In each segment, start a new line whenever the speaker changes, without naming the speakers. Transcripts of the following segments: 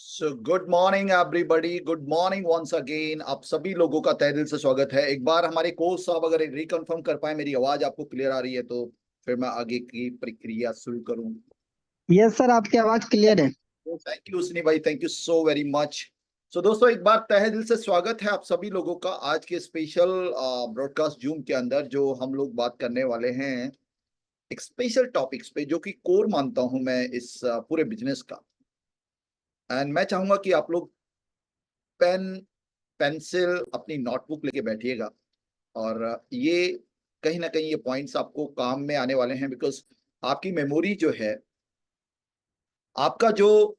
सो good morning everybody, good morning once again. आप सभी लोगों का तहे दिल से स्वागत है। एक बार हमारे कोच साहब अगर रिकन्फर्म कर पाए मेरी आवाज आपको क्लियर आ रही है तो फिर मैं आगे की प्रक्रिया शुरू करूं।
यस सर, आपकी आवाज क्लियर है।
थैंक यू सुनी भाई, thank you so very much. So दोस्तों, एक बार तहे दिल से स्वागत है आप सभी लोगों का आज के स्पेशल ब्रॉडकास्ट जूम के अंदर, जो हम लोग बात करने वाले हैं एक स्पेशल टॉपिक्स पे जो कि कोर मानता हूं मैं इस पूरे बिजनेस का। एंड मैं चाहूंगा कि आप लोग पेन पेंसिल अपनी नोटबुक लेके बैठिएगा और ये कहीं ना कहीं ये पॉइंट्स आपको काम में आने वाले हैं, बिकॉज आपकी मेमोरी जो है, आपका जो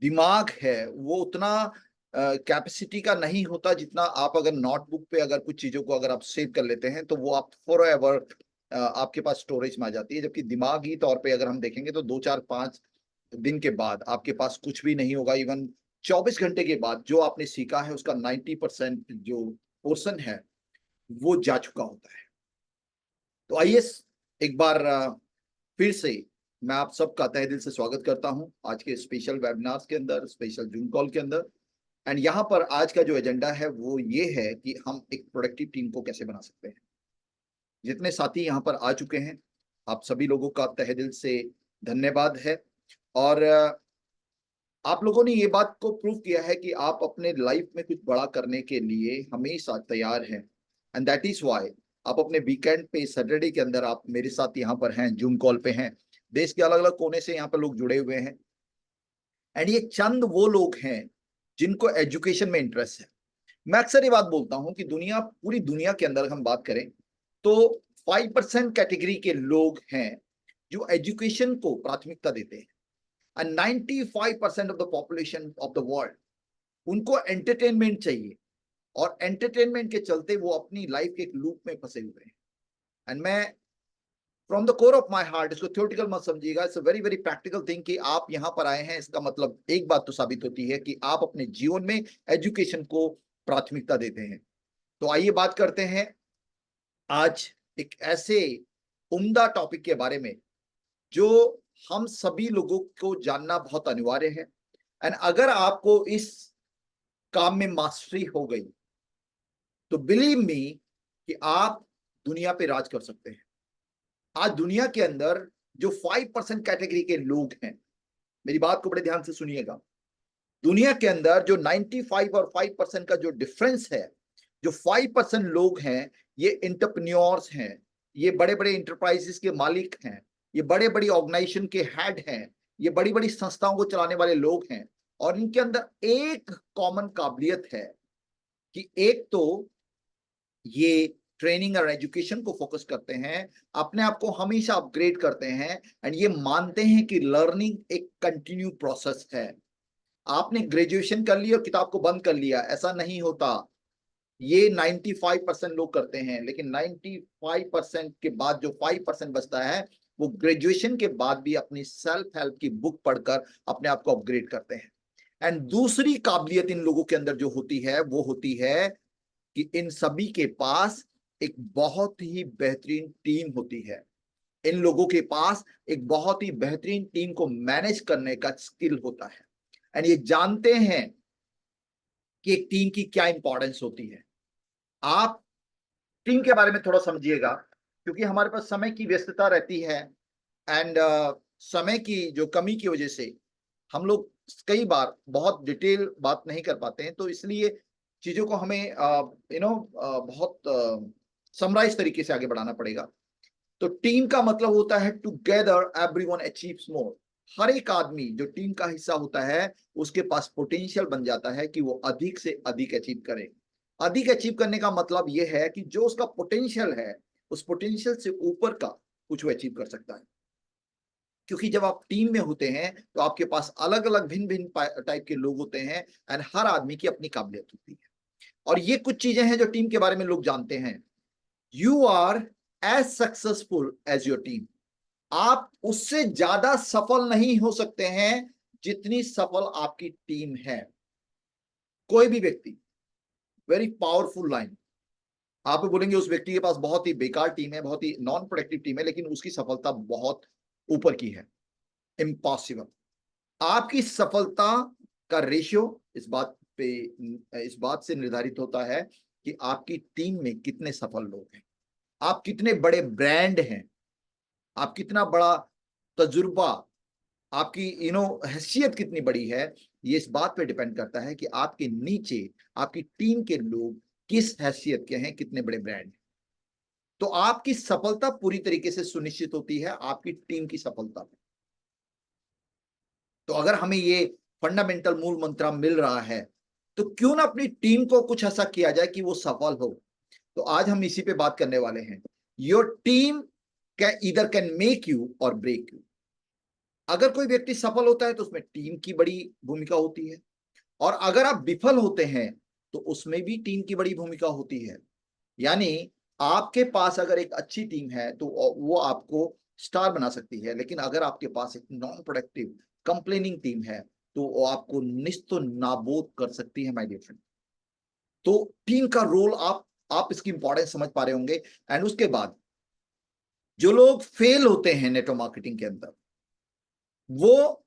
दिमाग है वो उतना कैपेसिटी का नहीं होता जितना आप अगर नोटबुक पे अगर कुछ चीजों को अगर आप सेव कर लेते हैं तो वो आप फॉर एवर आपके पास स्टोरेज में आ जाती है। जबकि दिमागी तौर पे अगर हम देखेंगे तो 2 4 5 दिन के बाद आपके पास कुछ भी नहीं होगा। इवन 24 घंटे के बाद जो आपने सीखा है उसका 90% जो पोर्शन है वो जा चुका होता है। तो आइए एक बार फिर से मैं आप सबका तहे दिल से स्वागत करता हूं आज के स्पेशल वेबिनार्स के अंदर, स्पेशल जूम कॉल के अंदर। एंड यहाँ पर आज का जो एजेंडा है वो ये है कि हम एक प्रोडक्टिव टीम को कैसे बना सकते हैं। जितने साथी यहाँ पर आ चुके हैं आप सभी लोगों का तहे दिल से धन्यवाद है। और आप लोगों ने ये बात को प्रूव किया है कि आप अपने लाइफ में कुछ बड़ा करने के लिए हमेशा तैयार हैं। एंड दैट इज वाई आप अपने वीकेंड पे सैटरडे के अंदर आप मेरे साथ यहाँ पर हैं, जूम कॉल पे हैं। देश के अलग अलग कोने से यहाँ पर लोग जुड़े हुए हैं। एंड ये चंद वो लोग हैं जिनको एजुकेशन में इंटरेस्ट है। मैं अक्सर ये बात बोलता हूं कि पूरी दुनिया के अंदर हम बात करें तो 5% कैटेगरी के लोग हैं जो एजुकेशन को प्राथमिकता देते हैं। And 95% of the population of the world, उनको एंटरटेनमेंट चाहिए और एंटरटेनमेंट के चलते वो अपनी लाइफ के एक लूप में फंसे हुए हैं। एंड मैं from the core of my heart, इसको थ्योरेटिकल मत समझिएगा, it's a very very practical thing कि आप यहाँ पर आए हैं इसका मतलब एक बात तो साबित होती है कि आप अपने जीवन में एजुकेशन को प्राथमिकता देते हैं। तो आइए बात करते हैं आज एक ऐसे उम्दा टॉपिक के बारे में जो हम सभी लोगों को जानना बहुत अनिवार्य है। एंड अगर आपको इस काम में मास्टरी हो गई तो बिलीव मी कि आप दुनिया पे राज कर सकते हैं। आज दुनिया के अंदर जो 5% कैटेगरी के लोग हैं, मेरी बात को बड़े ध्यान से सुनिएगा, दुनिया के अंदर जो 95 और 5% का जो डिफरेंस है, जो 5% लोग हैं ये इंटरप्रेन्योर्स हैं, ये बड़े बड़े इंटरप्राइजेस के मालिक हैं, ये बड़े बड़ी ऑर्गेनाइजेशन के हेड हैं, ये बड़ी बड़ी संस्थाओं को चलाने वाले लोग हैं। और इनके अंदर एक कॉमन काबिलियत है कि एक तो ये ट्रेनिंग और एजुकेशन को फोकस करते हैं, अपने आप को हमेशा अपग्रेड करते हैं एंड ये मानते हैं कि लर्निंग एक कंटिन्यू प्रोसेस है। आपने ग्रेजुएशन कर लिया और किताब को बंद कर लिया, ऐसा नहीं होता। ये 95% लोग करते हैं, लेकिन 95% के बाद जो 5% बचता है वो ग्रेजुएशन के बाद भी अपनी सेल्फ हेल्प की बुक पढ़कर अपने आप को अपग्रेड करते हैं। एंड दूसरी काबिलियत इन लोगों के अंदर जो होती है वो होती है कि इन सभी के पास एक बहुत ही बेहतरीन टीम होती है। इन लोगों के पास एक बहुत ही बेहतरीन टीम को मैनेज करने का स्किल होता है। एंड ये जानते हैं कि एक टीम की क्या इंपॉर्टेंस होती है। आप टीम के बारे में थोड़ा समझिएगा, क्योंकि हमारे पास समय की व्यस्तता रहती है। एंड समय की जो कमी की वजह से हम लोग कई बार बहुत डिटेल बात नहीं कर पाते हैं, तो इसलिए चीजों को हमें बहुत समराइज तरीके से आगे बढ़ाना पड़ेगा। तो टीम का मतलब होता है टुगेदर एवरीवन अचीव्स मोर। हर एक आदमी जो टीम का हिस्सा होता है उसके पास पोटेंशियल बन जाता है कि वो अधिक से अधिक अचीव करे। अधिक अचीव करने का मतलब ये है कि जो उसका पोटेंशियल है उस पोटेंशियल से ऊपर का कुछ वो अचीव कर सकता है। क्योंकि जब आप टीम में होते हैं तो आपके पास अलग अलग भिन्न भिन्न टाइप के लोग होते हैं एंड हर आदमी की अपनी काबिलियत होती है। और ये कुछ चीजें हैं जो टीम के बारे में लोग जानते हैं। You are as successful as your team. आप उससे ज्यादा सफल नहीं हो सकते हैं जितनी सफल आपकी टीम है। कोई भी व्यक्ति, वेरी पावरफुल लाइन, आप बोलेंगे उस व्यक्ति के पास बहुत ही बेकार टीम है, बहुत ही नॉन प्रोडक्टिव टीम है, लेकिन उसकी सफलता बहुत ऊपर की है। इम्पॉसिबल। आपकी सफलता का रेशियो इस बात से निर्धारित होता है कि आपकी टीम में कितने सफल लोग हैं, आप कितने बड़े ब्रांड हैं, आप कितना बड़ा तजुर्बा, आपकी हैसियत कितनी बड़ी है। ये इस बात पे डिपेंड करता है कि आपके नीचे आपकी टीम के लोग किस हैसियत के हैं, कितने बड़े ब्रांड हैं। तो आपकी सफलता पूरी तरीके से सुनिश्चित होती है आपकी टीम की सफलता पे। तो अगर हमें ये फंडामेंटल मूल मंत्र मिल रहा है तो क्यों ना अपनी टीम को कुछ ऐसा किया जाए कि वो सफल हो। तो आज हम इसी पे बात करने वाले हैं। Your team can make you और ब्रेक यू। अगर कोई व्यक्ति सफल होता है तो उसमें टीम की बड़ी भूमिका होती है, और अगर आप विफल होते हैं तो उसमें भी टीम की बड़ी भूमिका होती है। यानी आपके पास अगर एक अच्छी टीम है तो वो आपको स्टार बना सकती है, लेकिन अगर आपके पास एक नॉन प्रोडक्टिव कंप्लेनिंग टीम है तो वो आपको निस्तो नाबूद कर सकती है, माय डियर फ्रेंड। तो टीम का रोल आप इसकी इंपॉर्टेंस समझ पा रहे होंगे। एंड उसके बाद जो लोग फेल होते हैं नेटवर्क मार्केटिंग के अंदर, वो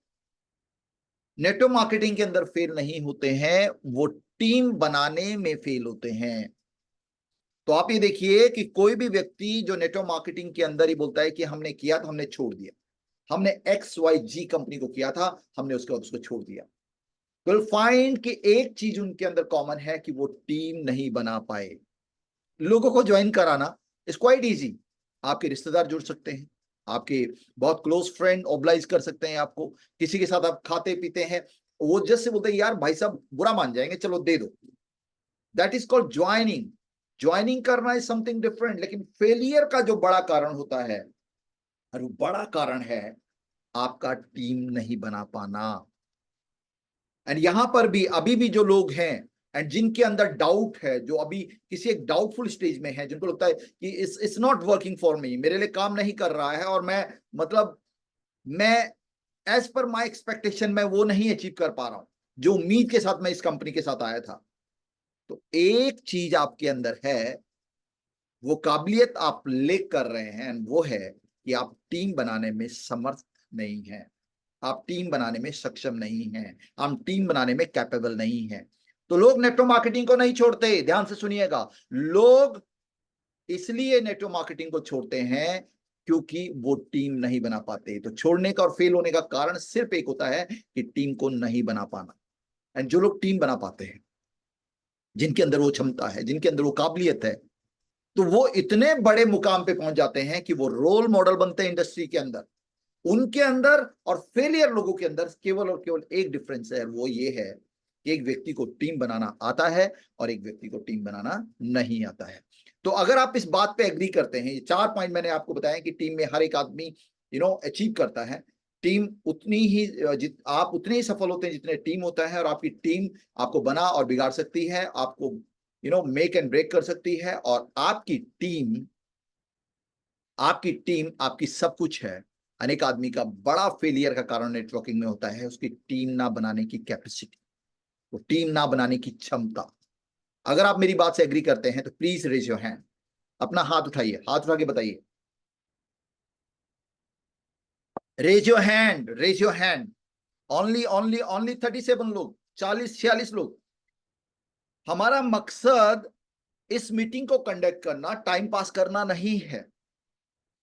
नेटवर्क मार्केटिंग के अंदर फेल नहीं होते हैं, वो टीम बनाने में फेल होते हैं। तो आप ये देखिए कि कोई भी व्यक्ति जो नेटवर्क मार्केटिंग के अंदर ही बोलता है कि हमने किया तो हमने छोड़ दिया, हमने XYZ कंपनी को किया था, हमने उसके बाद उसको छोड़ दिया, विल फाइंड कि एक चीज उनके अंदर कॉमन है कि वो टीम नहीं बना पाए। लोगों को ज्वाइन कराना इज क्वाइट इजी। आपके रिश्तेदार जुड़ सकते हैं, आपके बहुत क्लोज फ्रेंड ओबलाइज कर सकते हैं आपको, किसी के साथ आप खाते पीते हैं, वो जस्ट से बोलते हैं यार भाई साहब बुरा मान जाएंगे, चलो दे दो। That is called joining. Joining करना इज समथिंग डिफरेंट। लेकिन फेलियर का जो बड़ा कारण होता है, और वो बड़ा कारण है आपका टीम नहीं बना पाना। एंड यहां पर भी अभी भी जो लोग हैं एंड जिनके अंदर डाउट है, जो अभी किसी एक डाउटफुल स्टेज में है, जिनको लगता है कि it's not working for me, मेरे लिए काम नहीं कर रहा है, और मैं एज पर माई एक्सपेक्टेशन मैं वो नहीं अचीव कर पा रहा हूं जो उम्मीद के साथ मैं इस कंपनी के साथ आया था। तो एक चीज आपके अंदर है, वो काबिलियत आप लेक कर रहे हैं, वो है कि आप टीम बनाने में समर्थ नहीं है, आप टीम बनाने में सक्षम नहीं हैं, हम टीम बनाने में कैपेबल नहीं हैं। तो लोग नेटवर्क मार्केटिंग को नहीं छोड़ते, ध्यान से सुनिएगा। लोग इसलिए नेटवर्क मार्केटिंग को छोड़ते हैं क्योंकि वो टीम नहीं बना पाते। तो छोड़ने का और फेल होने का कारण सिर्फ एक होता है कि टीम को नहीं बना पाना। एंड जो लोग टीम बना पाते हैं, जिनके अंदर वो क्षमता है, जिनके अंदर वो काबिलियत है, तो वो इतने बड़े मुकाम पे पहुंच जाते हैं कि वो रोल मॉडल बनते हैं इंडस्ट्री के अंदर। उनके अंदर और फेलियर लोगों के अंदर केवल और केवल एक डिफरेंस है, वो ये है कि एक व्यक्ति को टीम बनाना आता है और एक व्यक्ति को टीम बनाना नहीं आता है। तो अगर आप इस बात पे एग्री करते हैं, ये 4 पॉइंट मैंने आपको बताया कि टीम में हर एक आदमी अचीव करता है, टीम उतनी ही आप उतने ही सफल होते हैं जितने टीम होता है, और आपकी टीम आपको बना और बिगाड़ सकती है, आपको मेक एंड ब्रेक कर सकती है। और आपकी टीम आपकी सब कुछ है। अनेक आदमी का बड़ा फेलियर का कारण नेटवर्किंग में होता है उसकी टीम ना बनाने की कैपेसिटी, वो टीम ना बनाने की क्षमता। अगर आप मेरी बात से एग्री करते हैं तो प्लीज रेज योर हैंड, अपना हाथ उठाइए, हाथ उठा के बताइए, raise your hand, raise your hand. Only only only 37 लोग, 40-46 लोग। हमारा मकसद इस मीटिंग को कंडक्ट करना टाइम पास करना नहीं है,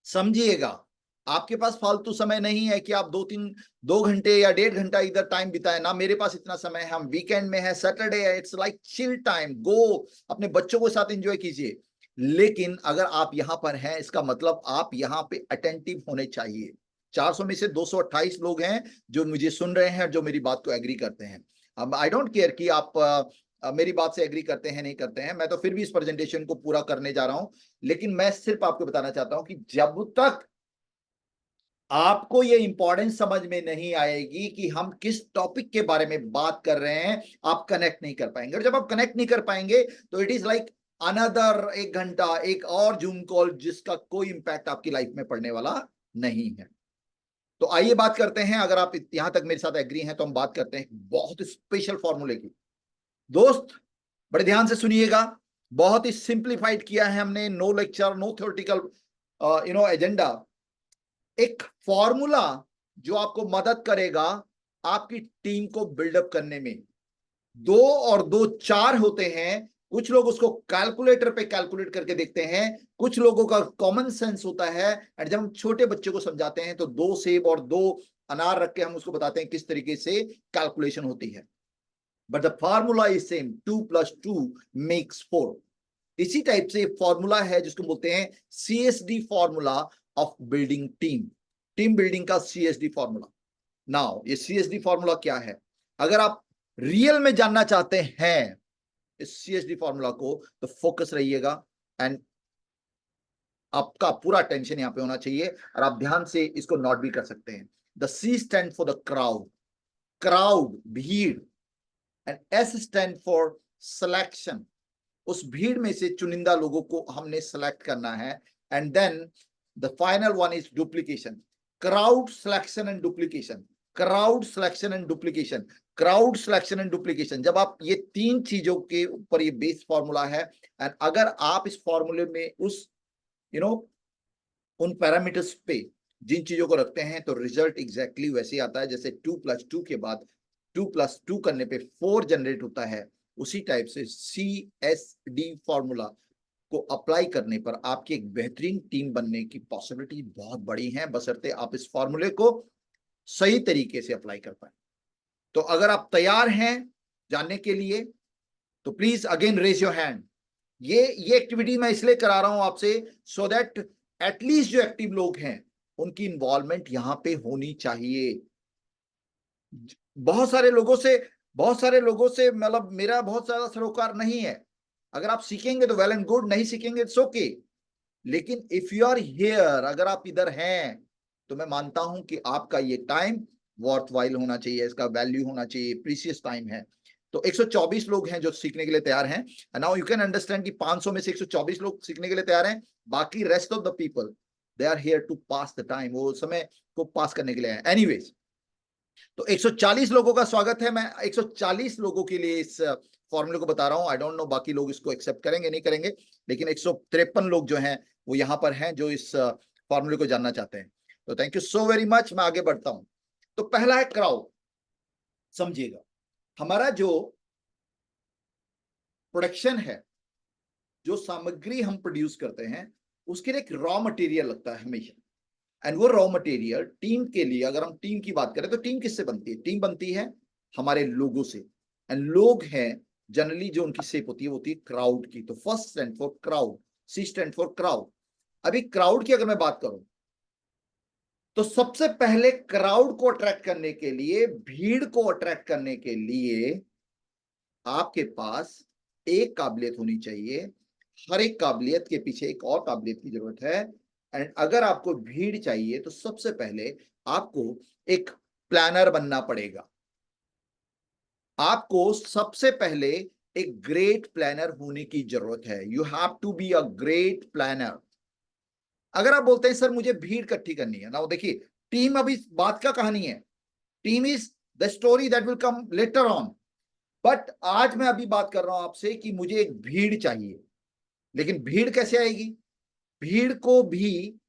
समझिएगा। आपके पास फालतू समय नहीं है कि आप 2 घंटे या 1.5 घंटा इधर टाइम बिताए ना। मेरे पास इतना समय है, हम वीकेंड में है, सैटरडे है, इट्स लाइक चिल टाइम, गो अपने बच्चों के साथ एंजॉय कीजिए। लेकिन अगर आप यहां पर हैं, इसका मतलब आप यहां पे अटेंटिव होने चाहिए। 400 में से 228 लोग हैं जो मुझे सुन रहे हैं, जो मेरी बात को एग्री करते हैं। अब आई डोंट केयर कि आप मेरी बात से एग्री करते हैं नहीं करते हैं, मैं तो फिर भी इस प्रेजेंटेशन को पूरा करने जा रहा हूं। लेकिन मैं सिर्फ आपको बताना चाहता हूं कि जब तक आपको ये इंपॉर्टेंस समझ में नहीं आएगी कि हम किस टॉपिक के बारे में बात कर रहे हैं, आप कनेक्ट नहीं कर पाएंगे। और जब आप कनेक्ट नहीं कर पाएंगे तो इट इज लाइक अनदर 1 घंटा एक और जूम कॉल जिसका कोई इंपैक्ट आपकी लाइफ में पड़ने वाला नहीं है। तो आइए बात करते हैं, अगर आप यहां तक मेरे साथ एग्री हैं तो हम बात करते हैं बहुत स्पेशल फॉर्मूले की। दोस्त बड़े ध्यान से सुनिएगा, बहुत ही सिंप्लीफाइड किया है हमने, no lecture, no theoretical agenda. एक फॉर्मूला जो आपको मदद करेगा आपकी टीम को बिल्डअप करने में। 2 और 2 4 होते हैं। कुछ लोग उसको कैलकुलेटर पे कैलकुलेट करके देखते हैं, कुछ लोगों का कॉमन सेंस होता है। एंड जब हम छोटे बच्चे को समझाते हैं तो 2 सेब और 2 अनार रख के हम उसको बताते हैं किस तरीके से कैलकुलेशन होती है। But the formula is same, 2 + 2 makes 4। इसी टाइप से फॉर्मूला है जिसको बोलते हैं CSD formula of building team. Team building का CSD फॉर्मूला। नाउ ये CSD फॉर्मूला क्या है, अगर आप रियल में जानना चाहते हैं इस CSD फॉर्मूला को, तो फोकस रहिएगा एंड आपका पूरा टेंशन यहां पे होना चाहिए और आप ध्यान से इसको नोट भी कर सकते हैं। The C stand for the crowd, crowd भीड़, and S stand for selection, उस भीड़ में से चुनिंदा लोगों को हमने सेलेक्ट करना है। And then the final one is duplication, crowd selection and duplication, crowd selection and duplication, crowd selection and duplication. जब आप ये 3 चीजों के ऊपर ये बेस फॉर्मूला है, एंड अगर आप इस फॉर्मूले में उस उन पैरामीटर्स पे जिन चीजों को रखते हैं तो रिजल्ट एग्जैक्टली वैसे आता है जैसे 2 + 2 के बाद 2 + 2 करने पे 4 जनरेट होता है। उसी टाइप से CSD फॉर्मूला को अप्लाई करने पर आपकी एक बेहतरीन टीम बनने की पॉसिबिलिटी बहुत बड़ी है, बशर्ते आप इस फॉर्मूले को सही तरीके से अप्लाई कर पाए। तो अगर आप तैयार हैं जानने के लिए तो please again raise your hand. ये एक्टिविटी मैं इसलिए करा रहा हूं आपसे, सो दैट एटलीस्ट जो एक्टिव लोग हैं उनकी इन्वॉल्वमेंट यहां पे होनी चाहिए। बहुत सारे लोगों से मतलब मेरा बहुत ज्यादा सरोकार नहीं है। अगर आप सीखेंगे तो वेल एंड गुड, नहीं सीखेंगे इट्स ओके। लेकिन इफ यू आर हियर, अगर आप इधर हैं तो मैं मानता हूं कि आपका ये टाइम वर्थ वाइल होना चाहिए, इसका वैल्यू होना चाहिए, प्रीसियस टाइम है। तो 124 लोग हैं जो सीखने के लिए तैयार हैं। नाउ यू कैन अंडरस्टैंड कि 500 में से 124 लोग सीखने के लिए तैयार हैं, बाकी rest of the people they are here to pass the time, वो समय को पास करने के लिए हैं। एनीवेज, तो 140 लोगों का स्वागत है। मैं 140 लोगों के लिए इस फॉर्मूले को बता रहा हूं। आई डोंट नो बाकी लोग इसको एक्सेप्ट करेंगे नहीं करेंगे, लेकिन 153 लोग जो हैं वो यहां पर हैं जो इस फॉर्मूले को जानना चाहते हैं। तो thank you so very much. मैं आगे बढ़ता हूं। तो पहला है क्राउड। समझिएगा, हमारा जो प्रोडक्शन है, जो सामग्री हम प्रोड्यूस करते हैं, उसके लिए एक रॉ मटेरियल लगता है हमेशा। एंड वो रॉ मटेरियल टीम के लिए, अगर हम टीम की बात करें तो टीम किससे बनती है? टीम बनती है हमारे लोगों से। एंड लोग हैं जनरली जो उनकी शेप होती है क्राउड की। तो first stand for crowd, C stand for crowd. अभी क्राउड की अगर मैं बात करूं तो सबसे पहले क्राउड को अट्रैक्ट करने के लिए, भीड़ को अट्रैक्ट करने के लिए आपके पास एक काबिलियत होनी चाहिए। हर एक काबिलियत के पीछे एक और काबिलियत की जरूरत है। एंड अगर आपको भीड़ चाहिए तो सबसे पहले आपको एक प्लानर बनना पड़ेगा। आपको सबसे पहले एक ग्रेट प्लानर होने की जरूरत है। You have to be a great planner. अगर आप बोलते हैं सर मुझे भीड़ इकट्ठी करनी है ना, देखिए टीम अभी बात का कहानी है। Team is the story that will come later on. But आज मैं अभी बात कर रहा हूं आपसे कि मुझे एक भीड़ चाहिए। लेकिन भीड़ कैसे आएगी? भीड़ को भी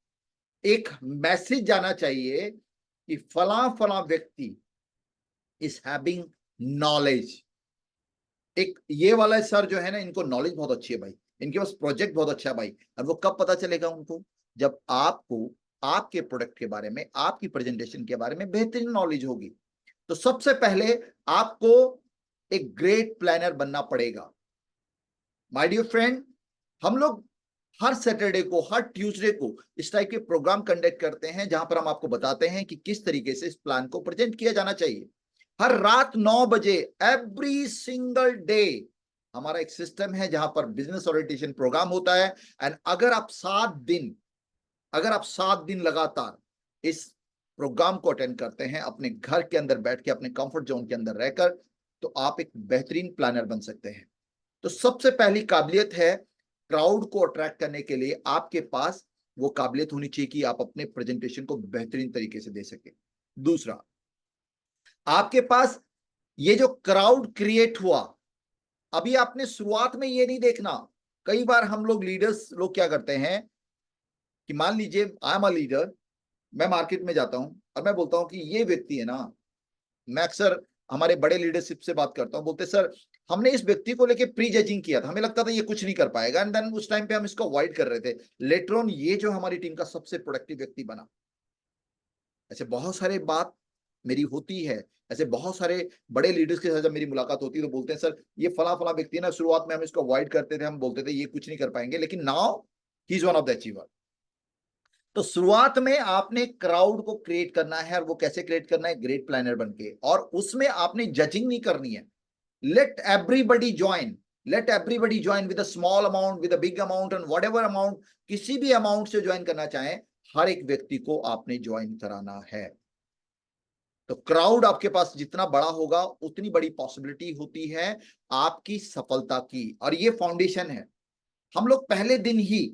एक मैसेज जाना चाहिए कि फला फला व्यक्ति इज हैविंग नॉलेज। एक ये वाला सर जो है ना, इनको नॉलेज बहुत अच्छी है भाई, इनके पास प्रोजेक्ट बहुत अच्छा है भाई। और वो कब पता चलेगा उनको? जब आपको आपके प्रोडक्ट के बारे में, आपकी प्रेजेंटेशन के बारे में बेहतरीन नॉलेज होगी। तो सबसे पहले आपको एक ग्रेट प्लानर बनना पड़ेगा। माय डियर फ्रेंड, हम लोग हर सैटरडे को, हर ट्यूसडे को इस टाइप के प्रोग्राम कंडक्ट करते हैं जहां पर हम आपको बताते हैं कि किस तरीके से इस प्लान को प्रेजेंट किया जाना चाहिए। हर रात 9 बजे एवरी सिंगल डे हमारा एक सिस्टम है जहां पर बिजनेस ओरिएंटेशन प्रोग्राम होता है। एंड अगर आप 7 दिन लगातार इस प्रोग्राम को अटेंड करते हैं अपने घर के अंदर बैठ के, अपने कंफर्ट जोन के अंदर रहकर, तो आप एक बेहतरीन प्लानर बन सकते हैं। तो सबसे पहली काबिलियत है, क्राउड को अट्रैक्ट करने के लिए आपके पास वो काबिलियत होनी चाहिए कि आप अपने प्रेजेंटेशन को बेहतरीन तरीके से दे सके। दूसरा, आपके पास ये जो क्राउड क्रिएट हुआ, अभी आपने शुरुआत में ये नहीं देखना। कई बार हम लोग लीडर्स लोग क्या करते हैं कि मान लीजिए आई एम अ लीडर, मैं मार्केट में जाता हूं और मैं बोलता हूं कि ये व्यक्ति है ना, मैं अक्सर हमारे बड़े लीडरशिप से बात करता हूँ, बोलते सर हमने इस व्यक्ति को लेके प्री जजिंग किया था, हमें लगता था ये कुछ नहीं कर पाएगा, एंड देन उस टाइम पे हम इसको अवॉइड कर रहे थे, लेटर ऑन ये जो हमारी टीम का सबसे प्रोडक्टिव व्यक्ति बना। ऐसे बहुत सारे बात मेरी होती है, ऐसे बहुत सारे बड़े लीडर्स के साथ जब मेरी मुलाकात होती है तो बोलते हैं सर ये फला फला व्यक्ति ना, शुरुआत में हम इसको अवॉइड करते थे, हम बोलते थे ये कुछ नहीं कर पाएंगे, लेकिन now he is one of the achiever. तो शुरुआत में आपने क्राउड को क्रिएट करना है, और वो कैसे क्रिएट करना है, ग्रेट प्लानर बन के, और उसमें आपने जजिंग नहीं करनी है। Let everybody join, let everybody join with a small amount, with a big amount, and what ever amount, किसी भी अमाउंट से ज्वाइन करना चाहें, हर एक व्यक्ति को आपने ज्वाइन कराना है। तो क्राउड आपके पास जितना बड़ा होगा उतनी बड़ी पॉसिबिलिटी होती है आपकी सफलता की, और ये फाउंडेशन है। हम लोग पहले दिन ही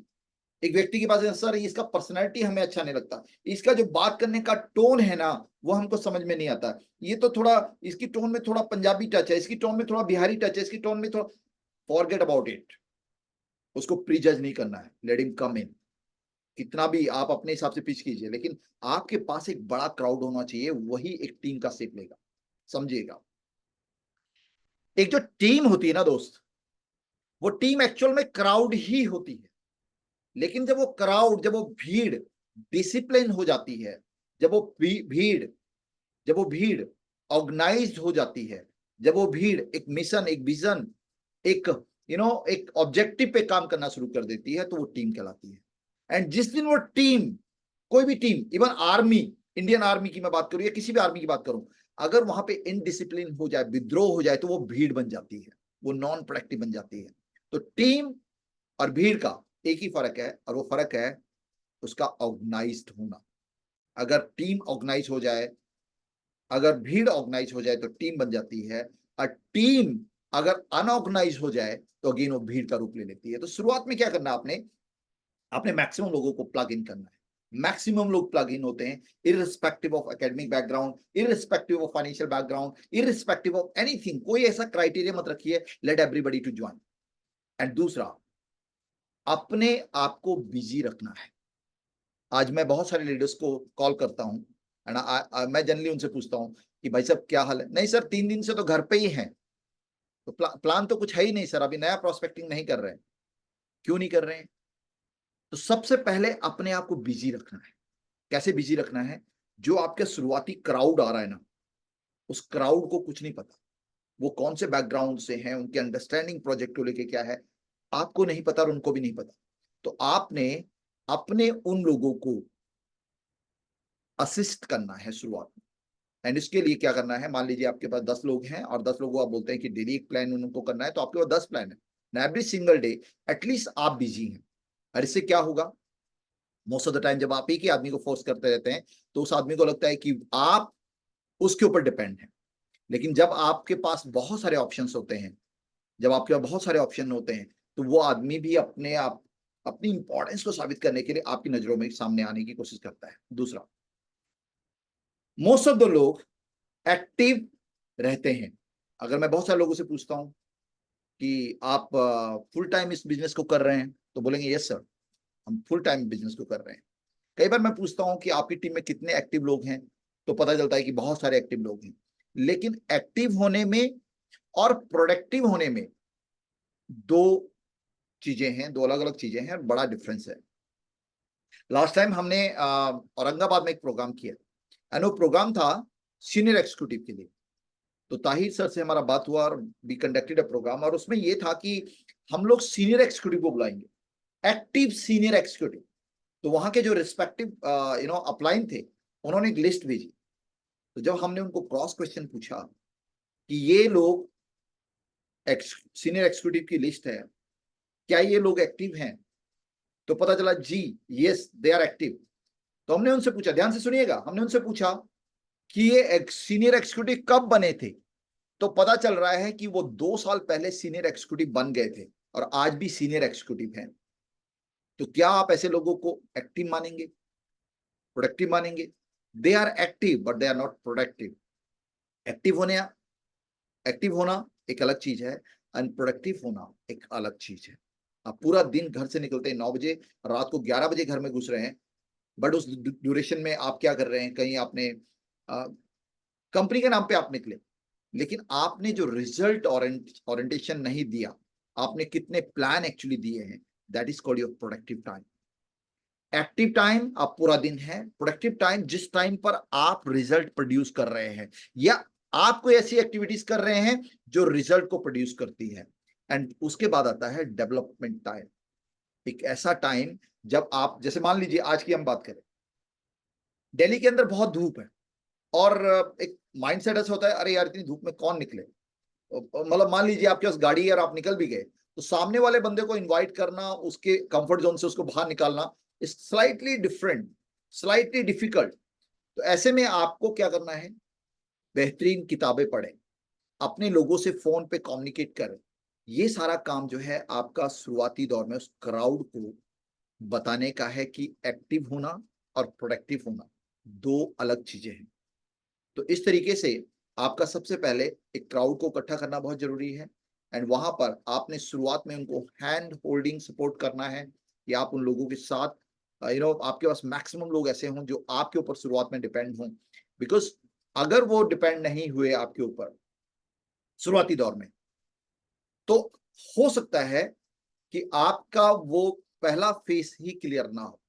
एक व्यक्ति के पास, सर इसका पर्सनैलिटी हमें अच्छा नहीं लगता, इसका जो बात करने का टोन है ना वो हमको समझ में नहीं आता, ये तो थोड़ा, इसकी टोन में थोड़ा पंजाबी टच है, इसकी टोन में थोड़ा बिहारी टच है, इसकी टोन में थोड़ा, फॉरगेट अबाउट इट। उसको प्रीजज नहीं करना है, लेट हिम कम इन। कितना भी आप अपने हिसाब से पिच कीजिए, लेकिन आपके पास एक बड़ा क्राउड होना चाहिए, वही एक टीम का शेप लेगा, समझिएगा। एक जो टीम होती है ना दोस्त, वो टीम एक्चुअल में क्राउड ही होती है, लेकिन जब वो क्राउड, जब वो भीड़ डिसिप्लिन हो जाती है, जब वो भीड़, जब वो भीड़ ऑर्गेनाइज्ड हो जाती है, जब वो भीड़ एक मिशन, एक विजन, एक एक ऑब्जेक्टिव पे काम करना शुरू कर देती है, तो वो टीम कहलाती है। एंड जिस दिन वो टीम, कोई भी team, even army, Indian army की मैं बात करूं या किसी भी आर्मी की बात करूं, अगर वहां पे इनडिसिप्लिन हो जाए, विद्रोह हो जाए, तो वो भीड़ बन जाती है, वो नॉन प्रोडक्टिव बन जाती है। तो टीम और भीड़ का एक ही फर्क है, और वो फर्क है उसका ऑर्गेनाइज्ड होना। अगर टीम ऑर्गेनाइज हो जाए, अगर भीड़ ऑर्गेनाइज हो जाए तो टीम बन जाती है, और टीम अगर अनऑर्गेनाइज हो जाए तो अगेन वो भीड़ का रूप ले लेती है। तो शुरुआत में क्या करना, आपने आपने मैक्सिमम लोगों को प्लग इन करना है। मैक्सिमम लोग प्लग इन होते हैं, irrespective of academic background, irrespective of financial background, irrespective of anything. कोई ऐसा क्राइटेरिया मत रखिए, let everybody to join. And दूसरा, अपने आप को बिजी रखना है। आज मैं बहुत सारे लीडर्स को कॉल करता हूं, एंड मैं जनरली उनसे पूछता हूं कि भाई साहब क्या हाल है, नहीं सर 3 दिन से तो घर पे ही हैं, तो प्लान तो कुछ है ही नहीं सर, अभी नया प्रोस्पेक्टिंग नहीं कर रहे हैं। क्यों नहीं कर रहे हैं? तो सबसे पहले अपने आप को बिजी रखना है। कैसे बिजी रखना है? जो आपके शुरुआती क्राउड आ रहा है ना, उस क्राउड को कुछ नहीं पता, वो कौन से बैकग्राउंड से हैं, उनकी अंडरस्टैंडिंग प्रोजेक्ट को लेके क्या है, आपको नहीं पता और उनको भी नहीं पता। तो आपने अपने उन लोगों को असिस्ट करना है शुरुआत में। एंड इसके लिए क्या करना है, मान लीजिए आपके पास 10 लोग हैं, और 10 लोगों को आप बोलते हैं कि डेली एक प्लान उनको करना है, तो आपके पास 10 प्लान है, एवरी सिंगल डे एटलीस्ट आप बिजी हैं। और इससे क्या होगा, मोस्ट ऑफ द टाइम जब आप एक ही आदमी को फोर्स करते रहते हैं, तो उस आदमी को लगता है कि आप उसके ऊपर डिपेंड हैं। लेकिन जब आपके पास बहुत सारे ऑप्शंस होते हैं, जब आपके पास बहुत सारे ऑप्शन होते हैं, तो वो आदमी भी अपने आप, अपनी इंपॉर्टेंस को साबित करने के लिए आपकी नजरों में सामने आने की कोशिश करता है। दूसरा, मोस्ट ऑफ द लोग एक्टिव रहते हैं। अगर मैं बहुत सारे लोगों से पूछता हूं कि आप फुल टाइम इस बिजनेस को कर रहे हैं, तो बोलेंगे यस सर, हम फुल टाइम बिजनेस को कर रहे हैं। कई बार मैं पूछता हूं कि आपकी टीम में कितने एक्टिव लोग हैं, तो पता चलता है कि बहुत सारे एक्टिव लोग हैं। लेकिन एक्टिव होने में और प्रोडक्टिव होने में दो चीजें हैं, दो अलग अलग चीजें हैं, बड़ा डिफरेंस है। लास्ट टाइम हमने औरंगाबाद में एक प्रोग्राम किया, एंड वो प्रोग्राम था सीनियर एग्जीक्यूटिव के लिए। तो ताहिर सर से हमारा बात हुआ, और वी कंडक्टेड अ प्रोग्राम, और उसमें ये था कि हम लोग सीनियर एग्जीक्यूटिव को बुलाएंगे, एक्टिव सीनियर एग्जीक्यूटिव। तो वहां के जो रिस्पेक्टिव अपलाइन थे, उन्होंने एक लिस्ट भेजी। तो जब हमने उनको क्रॉस क्वेश्चन पूछा कि ये लोग सीनियर एग्जीक्यूटिव की लिस्ट है, क्या ये लोग एक्टिव हैं, तो पता चला जी यस दे आर एक्टिव। तो हमने उनसे पूछा, ध्यान से सुनिएगा, हमने उनसे पूछा कि ये सीनियर एग्जीक्यूटिव कब बने थे। तो पता चल रहा है कि वो 2 साल पहले सीनियर एग्जीक्यूटिव बन गए थे, और आज भी सीनियर एग्जीक्यूटिव हैं। तो क्या आप ऐसे लोगों को एक्टिव मानेंगे, प्रोडक्टिव मानेंगे? They are active but they are not productive. Active होना एक अलग चीज है, अनप्रोडक्टिव होना एक अलग चीज है। आप पूरा दिन घर से निकलते हैं 9 बजे, रात को 11 बजे घर में घुस रहे हैं, बट उस ड्यूरेशन में आप क्या कर रहे हैं, कहीं आपने कंपनी के नाम पे आप निकले, लेकिन आपने जो रिजल्ट ओरिएंटेशन नहीं दिया, आपने कितने प्लान एक्चुअली दिए हैं, that is called your productive time. Active time आप पूरा दिन है, प्रोडक्टिव टाइम जिस टाइम पर आप रिजल्ट प्रोड्यूस कर रहे हैं या आप कोई ऐसी एक्टिविटीज कर रहे हैं जो रिजल्ट को प्रोड्यूस करती है। एंड उसके बाद आता है डेवलपमेंट टाइम, एक ऐसा टाइम जब आप, जैसे मान लीजिए आज की हम बात करें, दिल्ली के अंदर बहुत धूप है और एक माइंडसेट ऐसा होता है, अरे यार इतनी धूप में कौन निकले। मतलब मान लीजिए आपके पास गाड़ी है और आप निकल भी गए, तो सामने वाले बंदे को इनवाइट करना, उसके कंफर्ट जोन से उसको बाहर निकालना is slightly different, slightly difficult. तो ऐसे में आपको क्या करना है, बेहतरीन किताबें पढ़ें, अपने लोगों से फोन पे कम्युनिकेट करें। ये सारा काम जो है आपका शुरुआती दौर में उस क्राउड को बताने का है कि एक्टिव होना और प्रोडक्टिव होना दो अलग चीजें हैं। तो इस तरीके से आपका सबसे पहले एक क्राउड को इकट्ठा करना बहुत जरूरी है। एंड वहां पर आपने शुरुआत में उनको हैंड होल्डिंग सपोर्ट करना है कि आप उन लोगों के साथ आपके पास मैक्सिमम लोग ऐसे हों जो आपके ऊपर शुरुआत में डिपेंड हों। बिकॉज अगर वो डिपेंड नहीं हुए आपके ऊपर शुरुआती दौर में, तो हो सकता है कि आपका वो पहला फेस ही क्लियर ना हो।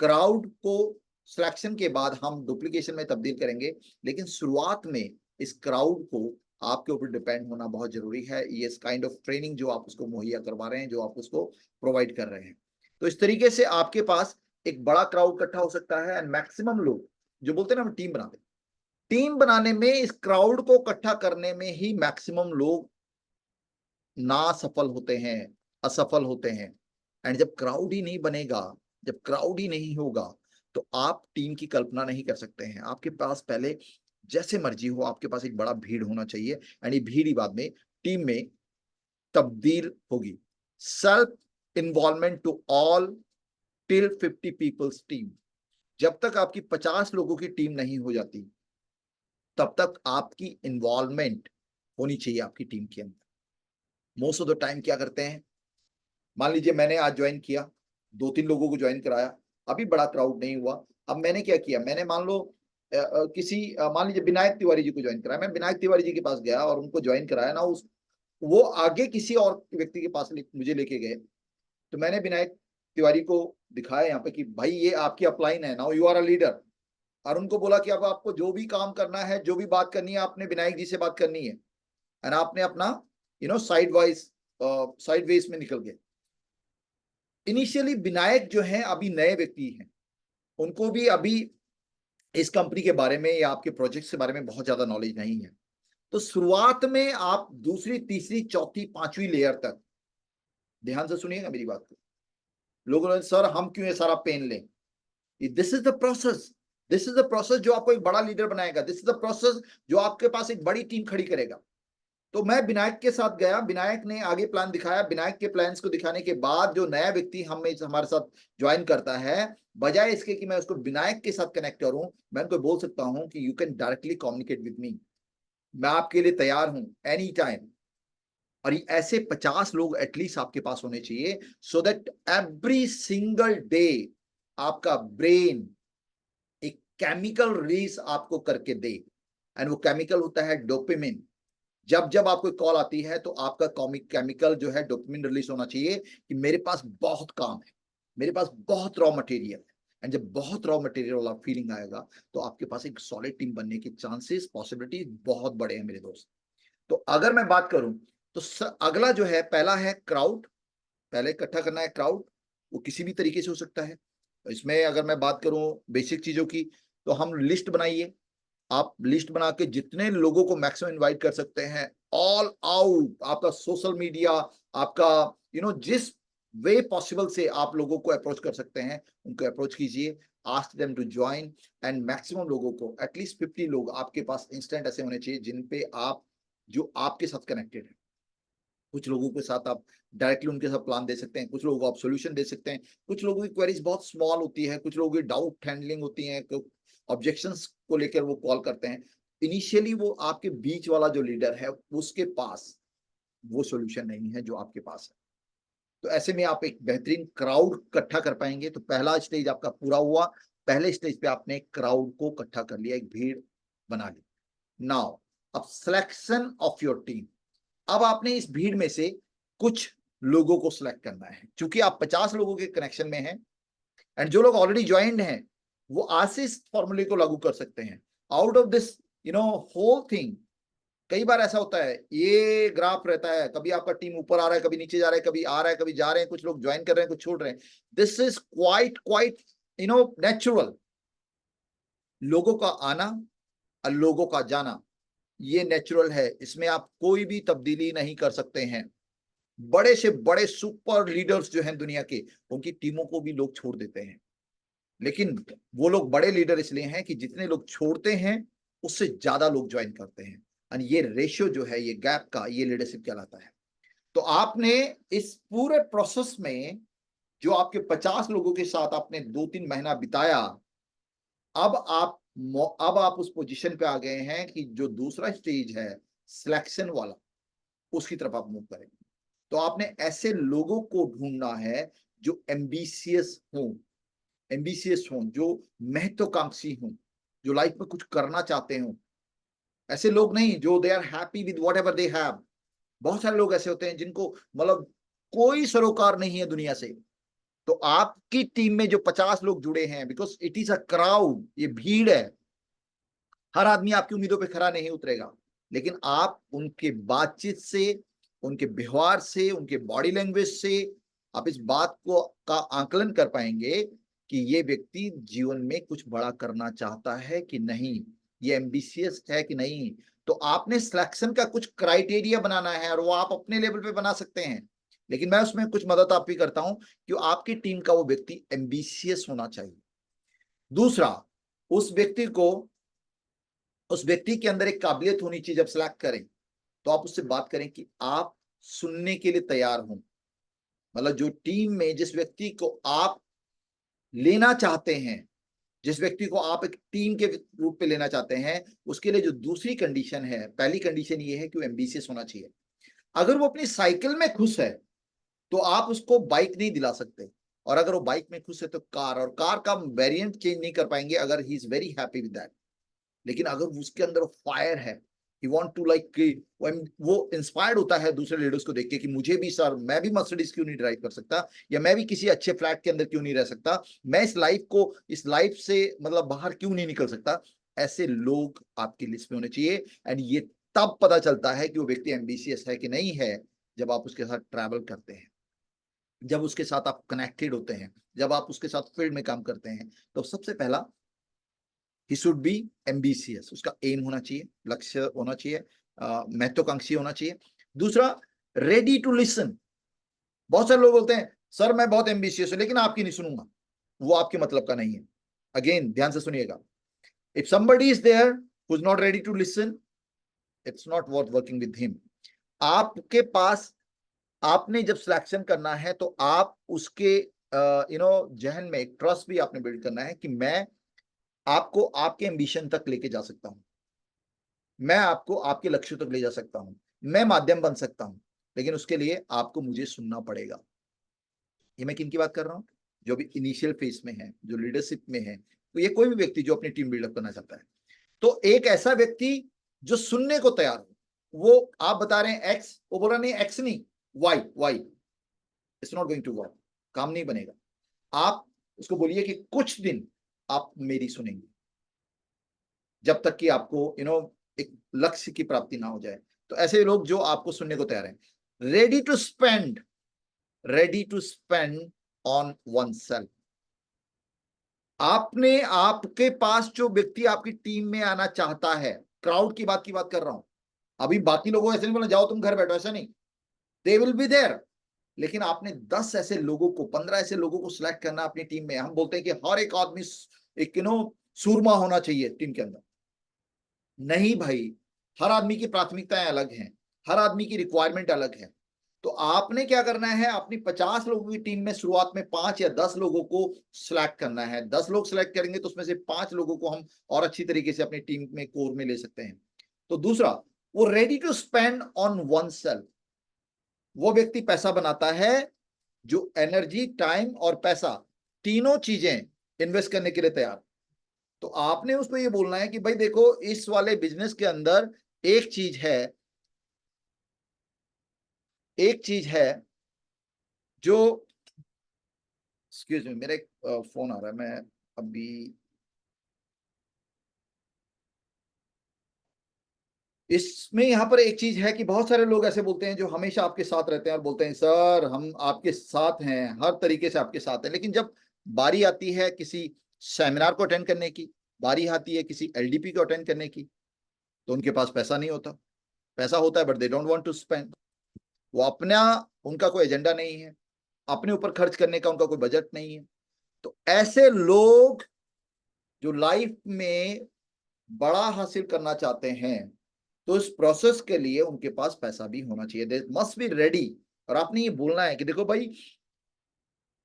क्राउड को सिलेक्शन के बाद हम डुप्लीकेशन में तब्दील करेंगे, लेकिन शुरुआत में इस क्राउड को आपके ऊपर डिपेंड होना बहुत जरूरी है। ये काइंड ऑफ ट्रेनिंग जो आप उसको मुहैया करवा रहे हैं, जो आप उसको प्रोवाइड कर रहे हैं, तो इस तरीके से आपके पास एक बड़ा क्राउड इकट्ठा हो सकता है। एंड मैक्सिमम लोग जो बोलते हैं ना, हम टीम बनाते, टीम बनाने में इस क्राउड को इकट्ठा करने में ही मैक्सिमम लोग ना सफल होते हैं, असफल होते हैं। एंड जब क्राउड ही नहीं बनेगा, जब क्राउड ही नहीं होगा, तो आप टीम की कल्पना नहीं कर सकते हैं। आपके पास पहले जैसे मर्जी हो, आपके पास एक बड़ा भीड़ होना चाहिए, एंड ये भीड़ ही बाद में टीम में तब्दील होगी। Self involvement to all till 50 peoples team. जब तक आपकी 50 लोगों की टीम नहीं हो जाती, तब तक आपकी इन्वॉल्वमेंट होनी चाहिए आपकी टीम के अंदर। मोस्ट ऑफ द टाइम क्या करते हैं, मान लीजिए मैंने आज ज्वाइन किया, 2-3 लोगों को ज्वाइन कराया, अभी बड़ा क्राउड नहीं हुआ। अब मैंने क्या किया, मैंने मान लो मान लीजिए विनायक तिवारी जी को ज्वाइन कराया। मैं विनायक तिवारी जी के पास गया और उनको ज्वाइन कराया ना, उस वो आगे किसी और व्यक्ति के पास मुझे लेके गए। तो मैंने विनायक तिवारी को दिखाया यहाँ पे कि भाई ये आपकी अपलाइन है, now you are a leader. और उनको बोला कि अब आपको जो भी काम करना है, जो भी बात करनी है, आपने विनायक जी से बात करनी है। एंड आपने अपना साइड वेज में निकल गए। इनिशियली विनायक जो है अभी नए व्यक्ति हैं, उनको भी अभी इस कंपनी के बारे में या आपके प्रोजेक्ट के बारे में बहुत ज्यादा नॉलेज नहीं है। तो शुरुआत में आप दूसरी, तीसरी, चौथी, पांचवी लेयर तक, ध्यान से सुनिएगा मेरी बात को। लोगों, सर हम क्यों ये सारा पेन लें? This is the process, this is the process जो आपको एक बड़ा लीडर बनाएगा, दिस इज द प्रोसेस जो आपके पास एक बड़ी टीम खड़ी करेगा। तो मैं विनायक के साथ गया, विनायक ने आगे प्लान दिखाया। विनायक के प्लान्स को दिखाने के बाद जो नया व्यक्ति हमारे साथ ज्वाइन करता है, बजाय इसके कि मैं उसको विनायक के साथ कनेक्ट करूं, मैं उनको बोल सकता हूं कि you can directly communicate with me, मैं आपके लिए तैयार हूं एनी टाइम। और ये ऐसे 50 लोग एटलीस्ट आपके पास होने चाहिए, so that every single day आपका ब्रेन एक केमिकल रिलीज आपको करके दे। एंड वो केमिकल होता है डोपामिन। जब जब आपको कॉल आती है तो आपका कॉमिक केमिकल जो है डोपामिन रिलीज होना चाहिए कि मेरे पास बहुत काम है, मेरे पास बहुत रॉ मटेरियल है। एंड जब बहुत रॉ मटेरियल वाला फीलिंग आएगा, तो आपके पास एक सॉलिड टीम बनने के चांसेस, पॉसिबिलिटी बहुत बड़े हैं मेरे दोस्त। तो अगर मैं बात करूं, तो अगला जो है, पहला है क्राउड, पहले इकट्ठा करना है क्राउड। वो किसी भी तरीके से हो सकता है। इसमें अगर मैं बात करूं बेसिक चीजों की, तो हम लिस्ट बनाइए। आप लिस्ट बना के जितने लोगों को मैक्सिमम इनवाइट कर सकते हैं, ऑल आउट आपका सोशल मीडिया, आपका जिस वे पॉसिबल से आप लोगों को अप्रोच कर सकते हैं, उनको अप्रोच कीजिए, ask them to join. And maximum लोगों को, एटलीस्ट 50 लोग आपके पास इंस्टेंट ऐसे होने चाहिए जिन पे आप, जो आपके साथ कनेक्टेड है। कुछ लोगों के साथ आप डायरेक्टली उनके साथ प्लान दे सकते हैं, कुछ लोगों को आप सॉल्यूशन दे सकते हैं, कुछ लोगों की क्वेरीज बहुत स्मॉल होती है, कुछ लोगों की डाउट हैंडलिंग होती है, ऑब्जेक्शंस को लेकर वो कॉल करते हैं। इनिशियली वो आपके बीच वाला जो लीडर है, उसके पास वो सॉल्यूशन नहीं है जो आपके पास है। तो ऐसे में आप एक बेहतरीन क्राउड इकट्ठा कर पाएंगे। तो पहला स्टेज आपका पूरा हुआ। पहले स्टेज पे आपने क्राउड को इकट्ठा कर लिया, एक भीड़ बना ली। नाउ अब सिलेक्शन ऑफ योर टीम। अब आपने इस भीड़ में से कुछ लोगों को सिलेक्ट करना है, क्योंकि आप 50 लोगों के कनेक्शन में हैं एंड जो लोग ऑलरेडी ज्वाइंड हैं वो आज से इस फॉर्मूले को लागू कर सकते हैं। Out of this whole thing, कई बार ऐसा होता है, ये ग्राफ रहता है, कभी आपका टीम ऊपर आ रहा है, कभी नीचे जा रहा है, कभी आ रहा है, कभी जा रहे हैं, कुछ लोग ज्वाइन कर रहे हैं, कुछ छोड़ रहे हैं। This is quite quite natural. लोगों का आना और लोगों का जाना ये नेचुरल है, इसमें आप कोई भी तब्दीली नहीं कर सकते हैं। बड़े से बड़े सुपर लीडर्स जो हैं दुनिया के, उनकी टीमों को भी लोग छोड़ देते हैं, लेकिन वो लोग बड़े लीडर इसलिए हैं कि जितने लोग छोड़ते हैं उससे ज्यादा लोग ज्वाइन करते हैं, और ये रेशियो जो है, ये गैप का, ये लीडरशिप कहलाता है। तो आपने इस पूरे प्रोसेस में जो आपके 50 लोगों के साथ आपने 2-3 महीना बिताया, अब आप अब आप उस पोजीशन पे आ गए हैं कि जो दूसरा स्टेज है सिलेक्शन वाला, उसकी तरफ आप मूव करेंगे। तो आपने ऐसे लोगों को ढूंढना है जो एम्बिशियस हों, जो महत्वाकांक्षी हों, जो लाइफ में कुछ करना चाहते हों। ऐसे लोग नहीं जो they are happy with whatever they have. बहुत सारे लोग ऐसे होते हैं जिनको मतलब कोई सरोकार नहीं है दुनिया से। तो आपकी टीम में जो 50 लोग जुड़े हैं, because it is a crowd, ये भीड़ है, हर आदमी आपकी उम्मीदों पे खरा नहीं उतरेगा, लेकिन आप उनके बातचीत से, उनके व्यवहार से, उनके बॉडी लैंग्वेज से आप इस बात को का आकलन कर पाएंगे कि ये व्यक्ति जीवन में कुछ बड़ा करना चाहता है कि नहीं, ये एम्बिशियस है कि नहीं। तो आपने सिलेक्शन का कुछ क्राइटेरिया बनाना है, और वो आप अपने लेवल पे बना सकते हैं, लेकिन मैं उसमें कुछ मदद आपकी करता हूं कि आपकी टीम का वो व्यक्ति एम्बिशियस होना चाहिए। दूसरा, उस व्यक्ति को, उस व्यक्ति के अंदर एक काबिलियत होनी चाहिए। जब सिलेक्ट करें तो आप उससे बात करें कि आप सुनने के लिए तैयार हों। मतलब जो टीम में जिस व्यक्ति को आप लेना चाहते हैं, जिस व्यक्ति को आप एक टीम के रूप में लेना चाहते हैं, उसके लिए जो दूसरी कंडीशन है, पहली कंडीशन ये है कि वो एम्बिशियस होना चाहिए। अगर वो अपनी साइकिल में खुश है तो आप उसको बाइक नहीं दिला सकते, और अगर वो बाइक में खुश है तो कार, और कार का वेरिएंट चेंज नहीं कर पाएंगे अगर he is very happy with that. लेकिन अगर उसके अंदर फायर है, ही वांट टू लाइक, वो इंस्पायर्ड होता है दूसरे लीडर्स को देख के कि मुझे भी, सर मैं भी मर्सिडीज क्यों नहीं ड्राइव कर सकता, या मैं भी किसी अच्छे फ्लैट के अंदर क्यों नहीं रह सकता, मैं इस लाइफ से मतलब बाहर क्यों नहीं निकल सकता। ऐसे लोग आपकी लिस्ट में होने चाहिए। एंड ये तब पता चलता है कि वो व्यक्ति एम्बिशियस है कि नहीं है, जब आप उसके साथ ट्रैवल करते हैं, जब उसके साथ आप कनेक्टेड होते हैं, जब आप उसके साथ फील्ड में काम करते हैं। तो सबसे पहला, ही शुड बी एम्बिशियस, उसका एम होना चाहिए, लक्ष्य होना चाहिए, महत्वाकांक्षी होना चाहिए। दूसरा, रेडी टू लिसन। बहुत सारे लोग बोलते हैं सर मैं बहुत एम्बिशियस हूं लेकिन आपकी नहीं सुनूंगा, वो आपके मतलब का नहीं है। अगेन ध्यान से सुनिएगा, if somebody is there who is not ready to listen, it's not worth working with him। आपके पास, आपने जब सिलेक्शन करना है तो आप उसके जहन में एक ट्रस्ट भी आपने बिल्ड करना है कि मैं आपको आपके एम्बिशन तक लेके जा सकता हूं, मैं आपको आपके लक्ष्य तक ले जा सकता हूं, मैं माध्यम बन सकता हूं, लेकिन उसके लिए आपको मुझे सुनना पड़ेगा। ये मैं किन की बात कर रहा हूं? जो भी इनिशियल फेज में है, जो लीडरशिप में है, तो ये कोई भी व्यक्ति जो अपनी टीम बिल्डअप करना चाहता है, तो एक ऐसा व्यक्ति जो सुनने को तैयार हो। वो आप बता रहे हैं एक्स, वो बोल रहा नहीं एक्स नहीं, Y, it's not going to work, काम नहीं बनेगा। आप उसको बोलिए कि कुछ दिन आप मेरी सुनेंगे, जब तक कि आपको एक लक्ष्य की प्राप्ति ना हो जाए। तो ऐसे लोग जो आपको सुनने को तैयार हैं, ready to spend, ready to spend on oneself. आपने, आपके पास जो व्यक्ति आपकी टीम में आना चाहता है, क्राउड की बात कर रहा हूं, अभी बाकी लोगों ऐसे नहीं बोला जाओ तुम घर बैठो, ऐसा नहीं, दे विल बी देयर। लेकिन आपने 10 ऐसे लोगों को, 15 ऐसे लोगों को सिलेक्ट करना अपनी टीम में। हम बोलते हैं कि हर एक आदमी एक सूरमा होना चाहिए टीम के अंदर। नहीं भाई, हर आदमी की प्राथमिकताएं अलग हैं, हर आदमी की रिक्वायरमेंट अलग है। तो आपने क्या करना है, अपनी 50 लोगों की टीम में शुरुआत में 5 या 10 लोगों को सिलेक्ट करना है। 10 लोग सिलेक्ट करेंगे तो उसमें से 5 लोगों को हम और अच्छी तरीके से अपनी टीम में कोर में ले सकते हैं। तो दूसरा, वो ready to spend on oneself. वो व्यक्ति पैसा बनाता है जो एनर्जी, टाइम और पैसा, तीनों चीजें इन्वेस्ट करने के लिए तैयार। तो आपने उसको ये बोलना है कि भाई देखो, इस वाले बिजनेस के अंदर एक चीज है, एक चीज है जो, एक्सक्यूज मी, मेरा एक फोन आ रहा है, मैं अभी, इसमें यहाँ पर एक चीज है कि बहुत सारे लोग ऐसे बोलते हैं जो हमेशा आपके साथ रहते हैं और बोलते हैं सर हम आपके साथ हैं, हर तरीके से आपके साथ हैं, लेकिन जब बारी आती है किसी सेमिनार को अटेंड करने की, बारी आती है किसी एलडीपी को अटेंड करने की, तो उनके पास पैसा नहीं होता। पैसा होता है but they don't want to spend. वो अपना, उनका कोई एजेंडा नहीं है, अपने ऊपर खर्च करने का उनका कोई बजट नहीं है। तो ऐसे लोग जो लाइफ में बड़ा हासिल करना चाहते हैं, तो इस प्रोसेस के लिए उनके पास पैसा भी होना चाहिए, दे मस्ट बी रेडी। और आपने ये बोलना है कि देखो भाई,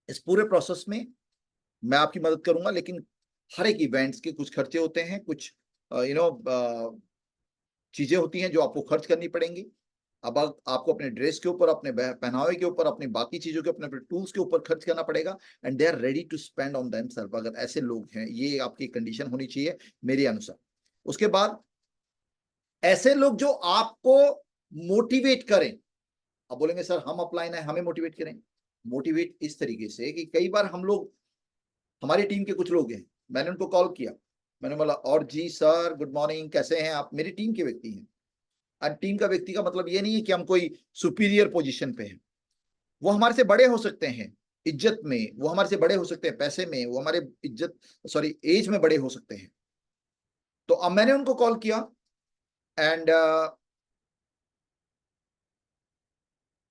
इस पूरे प्रोसेस में मैं आपकी मदद करूंगा, लेकिन हर एक इवेंट्स के कुछ खर्चे होते हैं, कुछ चीजें होती हैं जो आपको खर्च करनी पड़ेंगी। अब आपको अपने ड्रेस के ऊपर, अपने पहनावे के ऊपर, अपनी बाकी चीजों के, अपने टूल्स के ऊपर खर्च करना पड़ेगा, and they are ready to spend on themselves. अगर ऐसे लोग हैं, ये आपकी कंडीशन होनी चाहिए मेरे अनुसार। उसके बाद ऐसे लोग जो आपको मोटिवेट करें। अब बोलेंगे सर हम अपलाइन है, हमें मोटिवेट करें। मोटिवेट इस तरीके से कि कई बार हम लोग, हमारी टीम के कुछ लोग हैं, मैंने उनको कॉल किया, मैंने बोला और जी सर गुड मॉर्निंग, कैसे हैं आप, मेरी टीम के व्यक्ति हैं। और टीम का व्यक्ति का मतलब ये नहीं है कि हम कोई सुपीरियर पोजीशन पे हैं। वो हमारे से बड़े हो सकते हैं इज्जत में, वो हमारे से बड़े हो सकते हैं पैसे में, वो हमारे इज्जत, सॉरी, एज में बड़े हो सकते हैं। तो अब मैंने उनको कॉल किया एंड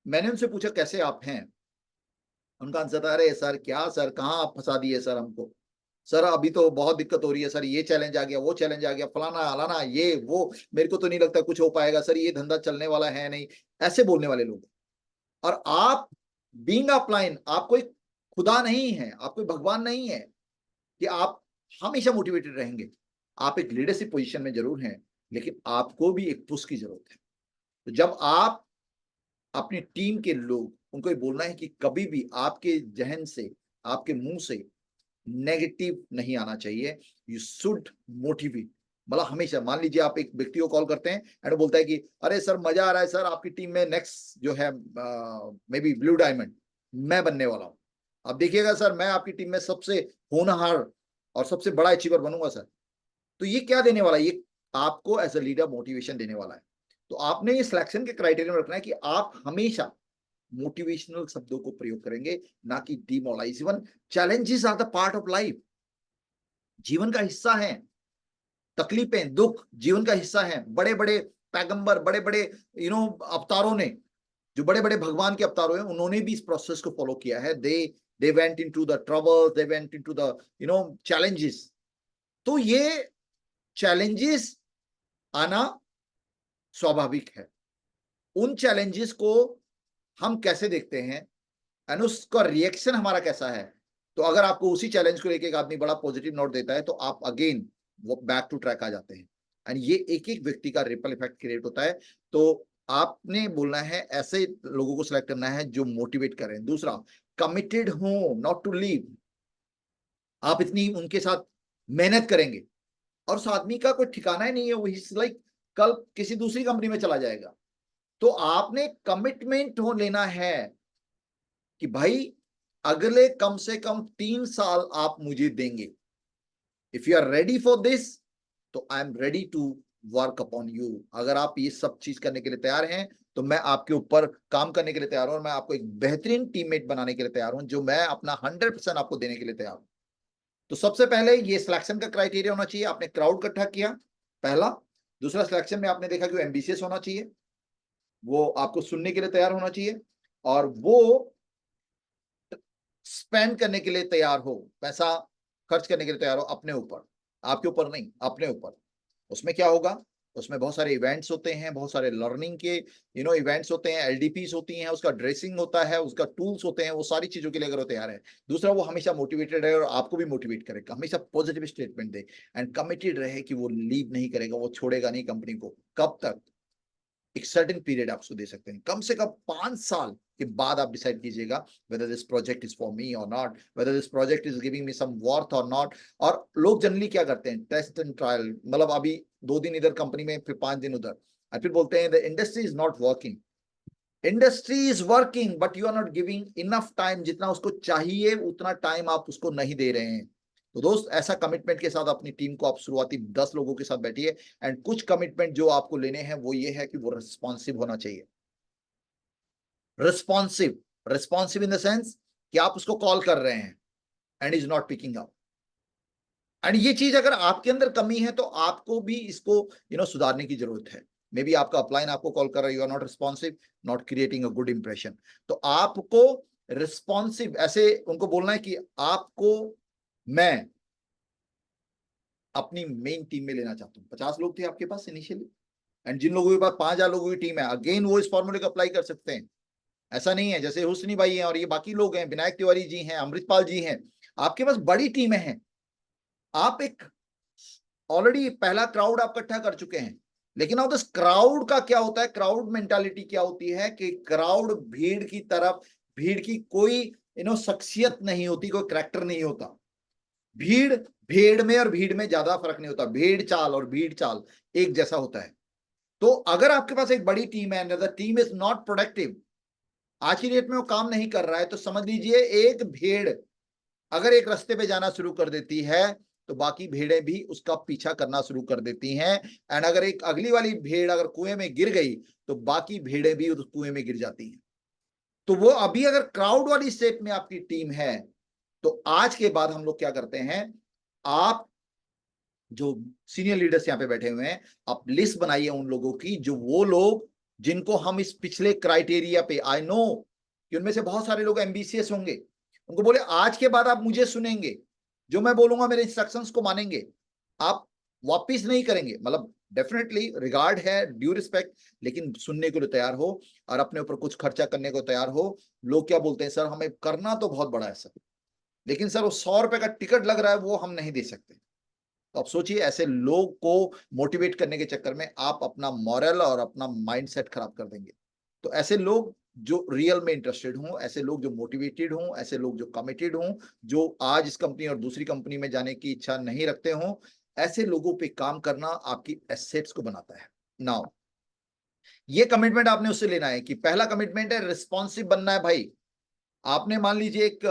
मैंने उनसे पूछा कैसे आप हैं। उनका आंसर था, अरे सर क्या सर, कहाँ आप फंसा दिए सर हमको, सर अभी तो बहुत दिक्कत हो रही है सर, ये चैलेंज आ गया, वो चैलेंज आ गया, फलाना अलाना ये वो, मेरे को तो नहीं लगता कुछ हो पाएगा सर, ये धंधा चलने वाला है नहीं। ऐसे बोलने वाले लोग। और आप बीइंग अपलाइन, आप कोई खुदा नहीं है, आप कोई भगवान नहीं है कि आप हमेशा मोटिवेटेड रहेंगे। आप एक लीडरशिप पोजीशन में जरूर हैं, लेकिन आपको भी एक पुश की जरूरत है। तो जब आप अपनी टीम के लोग, उनको ये बोलना है कि कभी भी आपके जहन से, आपके मुंह से नेगेटिव नहीं आना चाहिए। You should motivate. मतलब हमेशा, मान लीजिए आप एक व्यक्ति को कॉल करते हैं एंड बोलता है कि अरे सर मजा आ रहा है सर, आपकी टीम में नेक्स्ट जो है मे बी ब्लू डायमंड मैं बनने वाला हूं, आप देखिएगा सर मैं आपकी टीम में सबसे होनहार और सबसे बड़ा अचीवर बनूंगा सर। तो ये क्या देने वाला है, ये आपको एज अ लीडर मोटिवेशन देने वाला है। तो आपने ये सिलेक्शन के क्राइटेरिया में रखना है कि आप हमेशा मोटिवेशनल शब्दों को प्रयोग करेंगे, ना कि demoralise. Even challenges are the part of life, जीवन का हिस्सा है। तकलीफें, दुख जीवन का हिस्सा है। बड़े बड़े पैगंबर, बड़े बड़े अवतारों ने, जो बड़े बड़े भगवान के अवतारों हैं, उन्होंने भी इस प्रोसेस को फॉलो किया है। They went into the troubles, they went into the challenges. तो ये चैलेंजेस आना स्वाभाविक है। उन चैलेंजेस को हम कैसे देखते हैं एंड उसका रिएक्शन हमारा कैसा है। तो अगर आपको उसी चैलेंज को लेकर एक आदमी बड़ा पॉजिटिव नोट देता है, तो आप अगेन वो बैक टू ट्रैक आ जाते हैं, एंड ये एक एक व्यक्ति का रिपल इफेक्ट क्रिएट होता है। तो आपने बोलना है, ऐसे लोगों को सिलेक्ट करना है जो मोटिवेट करें। दूसरा, कमिटेड हो, नॉट टू लीव। आप इतनी उनके साथ मेहनत करेंगे, और उस आदमी का कोई ठिकाना ही नहीं है, वो लाइक कल किसी दूसरी कंपनी में चला जाएगा। तो आपने कमिटमेंट हो लेना है कि भाई अगले कम से कम 3 साल आप मुझे देंगे। If you are ready for this, तो I am ready to work upon you. अगर आप ये सब चीज करने के लिए तैयार हैं, तो मैं आपके ऊपर काम करने के लिए तैयार हूं, और मैं आपको एक बेहतरीन टीममेट बनाने के लिए तैयार हूं, जो मैं अपना 100% आपको देने के लिए तैयार हूं। तो सबसे पहले ये सिलेक्शन का क्राइटेरिया होना चाहिए, आपने क्राउड इकट्ठा किया, पहला। दूसरा, सिलेक्शन में आपने देखा कि वो एम्बिशियस होना चाहिए, वो आपको सुनने के लिए तैयार होना चाहिए, और वो स्पेंड करने के लिए तैयार हो, पैसा खर्च करने के लिए तैयार हो अपने ऊपर, आपके ऊपर नहीं, अपने ऊपर। उसमें क्या होगा, उसमें बहुत सारे इवेंट्स होते हैं, बहुत सारे लर्निंग के इवेंट्स होते हैं, एलडीपीस होती हैं, उसका ड्रेसिंग होता है, उसका टूल्स होते हैं, वो सारी चीजों के लिए अगर वो तैयार है। दूसरा, वो हमेशा मोटिवेटेड है और आपको भी मोटिवेट करेगा, हमेशा positive statement they, and committed रहे कि वो लीव नहीं करेगा, वो छोड़ेगा नहीं कंपनी को। कब तक? एक सर्टेन पीरियड आप उसको दे सकते हैं, कम से कम 5 साल के बाद आप डिसाइड कीजिएगा whether this project is for me or not, whether this project is giving me some worth or not। और लोग जनरली क्या करते हैं, टेस्ट एंड ट्रायल, मतलब अभी 2 दिन इधर कंपनी में, फिर 5 दिन उधर, और फिर बोलते हैं the industry is not working. Industry is working but you are not giving enough time, जितना उसको चाहिए उतना टाइम आप उसको नहीं दे रहे हैं। तो दोस्त, ऐसा कमिटमेंट के साथ अपनी टीम को आप शुरुआती 10 लोगों के साथ बैठिए। एंड कुछ कमिटमेंट जो आपको लेने हैं वो ये है कि वो रिस्पॉन्सिव होना चाहिए। Responsive, responsive in the sense कि आप उसको कॉल कर रहे हैं and is not picking up. And ये चीज अगर आपके अंदर कमी है तो आपको भी इसको सुधारने की जरूरत है। मे बी आपका अपलाइन आपको कॉल कर रहा है, you are not responsive, not creating a good impression. तो आपको रिस्पॉन्सिव ऐसे उनको बोलना है कि आपको मैं अपनी मेन टीम में लेना चाहता हूँ। 50 लोग थे आपके पास इनिशियली, एंड जिन लोगों के पास 5,000 लोगों की टीम है, अगेन वो इस फॉर्मूले को अप्लाई कर सकते हैं। ऐसा नहीं है जैसे हुस्नी भाई हैं और ये बाकी लोग हैं, विनायक तिवारी जी हैं, अमृतपाल जी हैं, आपके पास बड़ी टीमें हैं। आप एक ऑलरेडी पहला क्राउड आप इकट्ठा कर चुके हैं। लेकिन अब इस क्राउड का क्या होता है, क्राउड मेंटालिटी क्या होती है कि क्राउड भीड़ की तरफ, भीड़ की कोई शख्सियत नहीं होती, कोई करैक्टर नहीं होता। भीड़ भेड़ में और भीड़ में ज्यादा फर्क नहीं होता, भेड़ चाल और भीड़ चाल एक जैसा होता है। तो अगर आपके पास एक बड़ी टीम है, the team is not productive, आज की डेट में वो काम नहीं कर रहा है, तो समझ लीजिए एक भेड़ अगर एक रास्ते पे जाना शुरू कर देती है तो बाकी भेड़ें भी उसका पीछा करना शुरू कर देती हैं। एंड अगर एक अगली वाली भेड़ अगर कुएं में गिर गई तो बाकी भेड़ें भी उस कुएं में गिर जाती हैं। तो वो अभी अगर क्राउड वाली शेप में आपकी टीम है, तो आज के बाद हम लोग क्या करते हैं, आप जो सीनियर लीडर्स यहाँ पे बैठे हुए हैं, आप लिस्ट बनाइए उन लोगों की, जो वो लोग जिनको हम इस पिछले क्राइटेरिया पे, आई नो कि उनमें से बहुत सारे लोग एम्बिशियस होंगे, उनको बोले आज के बाद आप मुझे सुनेंगे, जो मैं बोलूंगा मेरे इंस्ट्रक्शंस को मानेंगे, आप वापिस नहीं करेंगे। मतलब डेफिनेटली रिगार्ड है, ड्यू रिस्पेक्ट, लेकिन सुनने के लिए तैयार हो और अपने ऊपर कुछ खर्चा करने को तैयार हो। लोग क्या बोलते हैं, सर हमें करना तो बहुत बड़ा है सर, लेकिन सर वो 100 रुपए का टिकट लग रहा है वो हम नहीं दे सकते। तो आप सोचिए, ऐसे लोग को मोटिवेट करने के चक्कर में आप अपना मॉरल और अपना माइंडसेट खराब कर देंगे। तो ऐसे लोग जो रियल में इंटरेस्टेड हों, ऐसे लोग जो मोटिवेटेड हों, ऐसे लोग जो कमिटेड हों, जो आज इस कंपनी और दूसरी कंपनी में जाने की इच्छा नहीं रखते हों, ऐसे लोगों पे काम करना आपकी एसेट्स को बनाता है। नाउ ये कमिटमेंट आपने उससे लेना है कि पहला कमिटमेंट है रिस्पॉन्सिव बनना है भाई। आपने मान लीजिए एक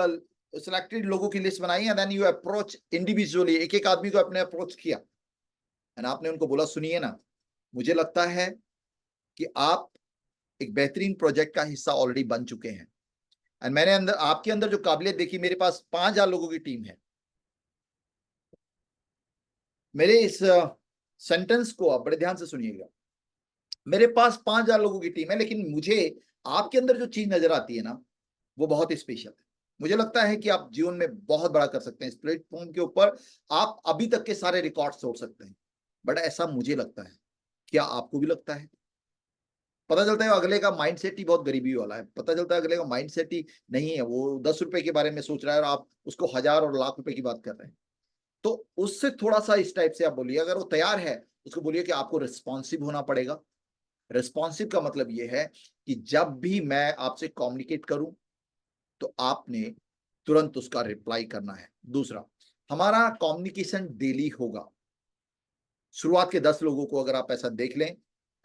सिलेक्टेड लोगों की लिस्ट बनाई है, देन यू अप्रोच इंडिविजुअली, एक एक आदमी को अपने अप्रोच किया एंड आपने उनको बोला सुनिए ना, मुझे लगता है कि आप एक बेहतरीन प्रोजेक्ट का हिस्सा ऑलरेडी बन चुके हैं एंड मैंने अंदर आपके अंदर जो काबिलियत देखी, मेरे पास 5,000 लोगों की टीम है। मेरे इस सेंटेंस को आप बड़े ध्यान से सुनिएगा, मेरे पास 5,000 लोगों की टीम है, लेकिन मुझे आपके अंदर जो चीज नजर आती है ना, वो बहुत ही स्पेशल है। मुझे लगता है कि आप जीवन में बहुत बड़ा कर सकते हैं, इस प्लेटफॉर्म के ऊपर आप अभी तक के सारे रिकॉर्ड तोड़ सकते हैं। बट ऐसा मुझे लगता है, क्या आपको भी लगता है? पता चलता है अगले का माइंडसेट ही बहुत गरीबी वाला है, पता चलता है अगले का माइंडसेट ही नहीं है, वो 10 रुपए के बारे में सोच रहा है और आप उसको 1,000 और लाख रुपए की बात कर रहे हैं। तो उससे थोड़ा सा इस टाइप से आप बोलिए, अगर वो तैयार है उसको बोलिए कि आपको रिस्पॉन्सिव होना पड़ेगा। रिस्पॉन्सिव का मतलब ये है कि जब भी मैं आपसे कम्युनिकेट करूं तो आपने तुरंत उसका रिप्लाई करना है। दूसरा, हमारा कम्युनिकेशन डेली होगा। शुरुआत के 10 लोगों को अगर आप ऐसा देख लें,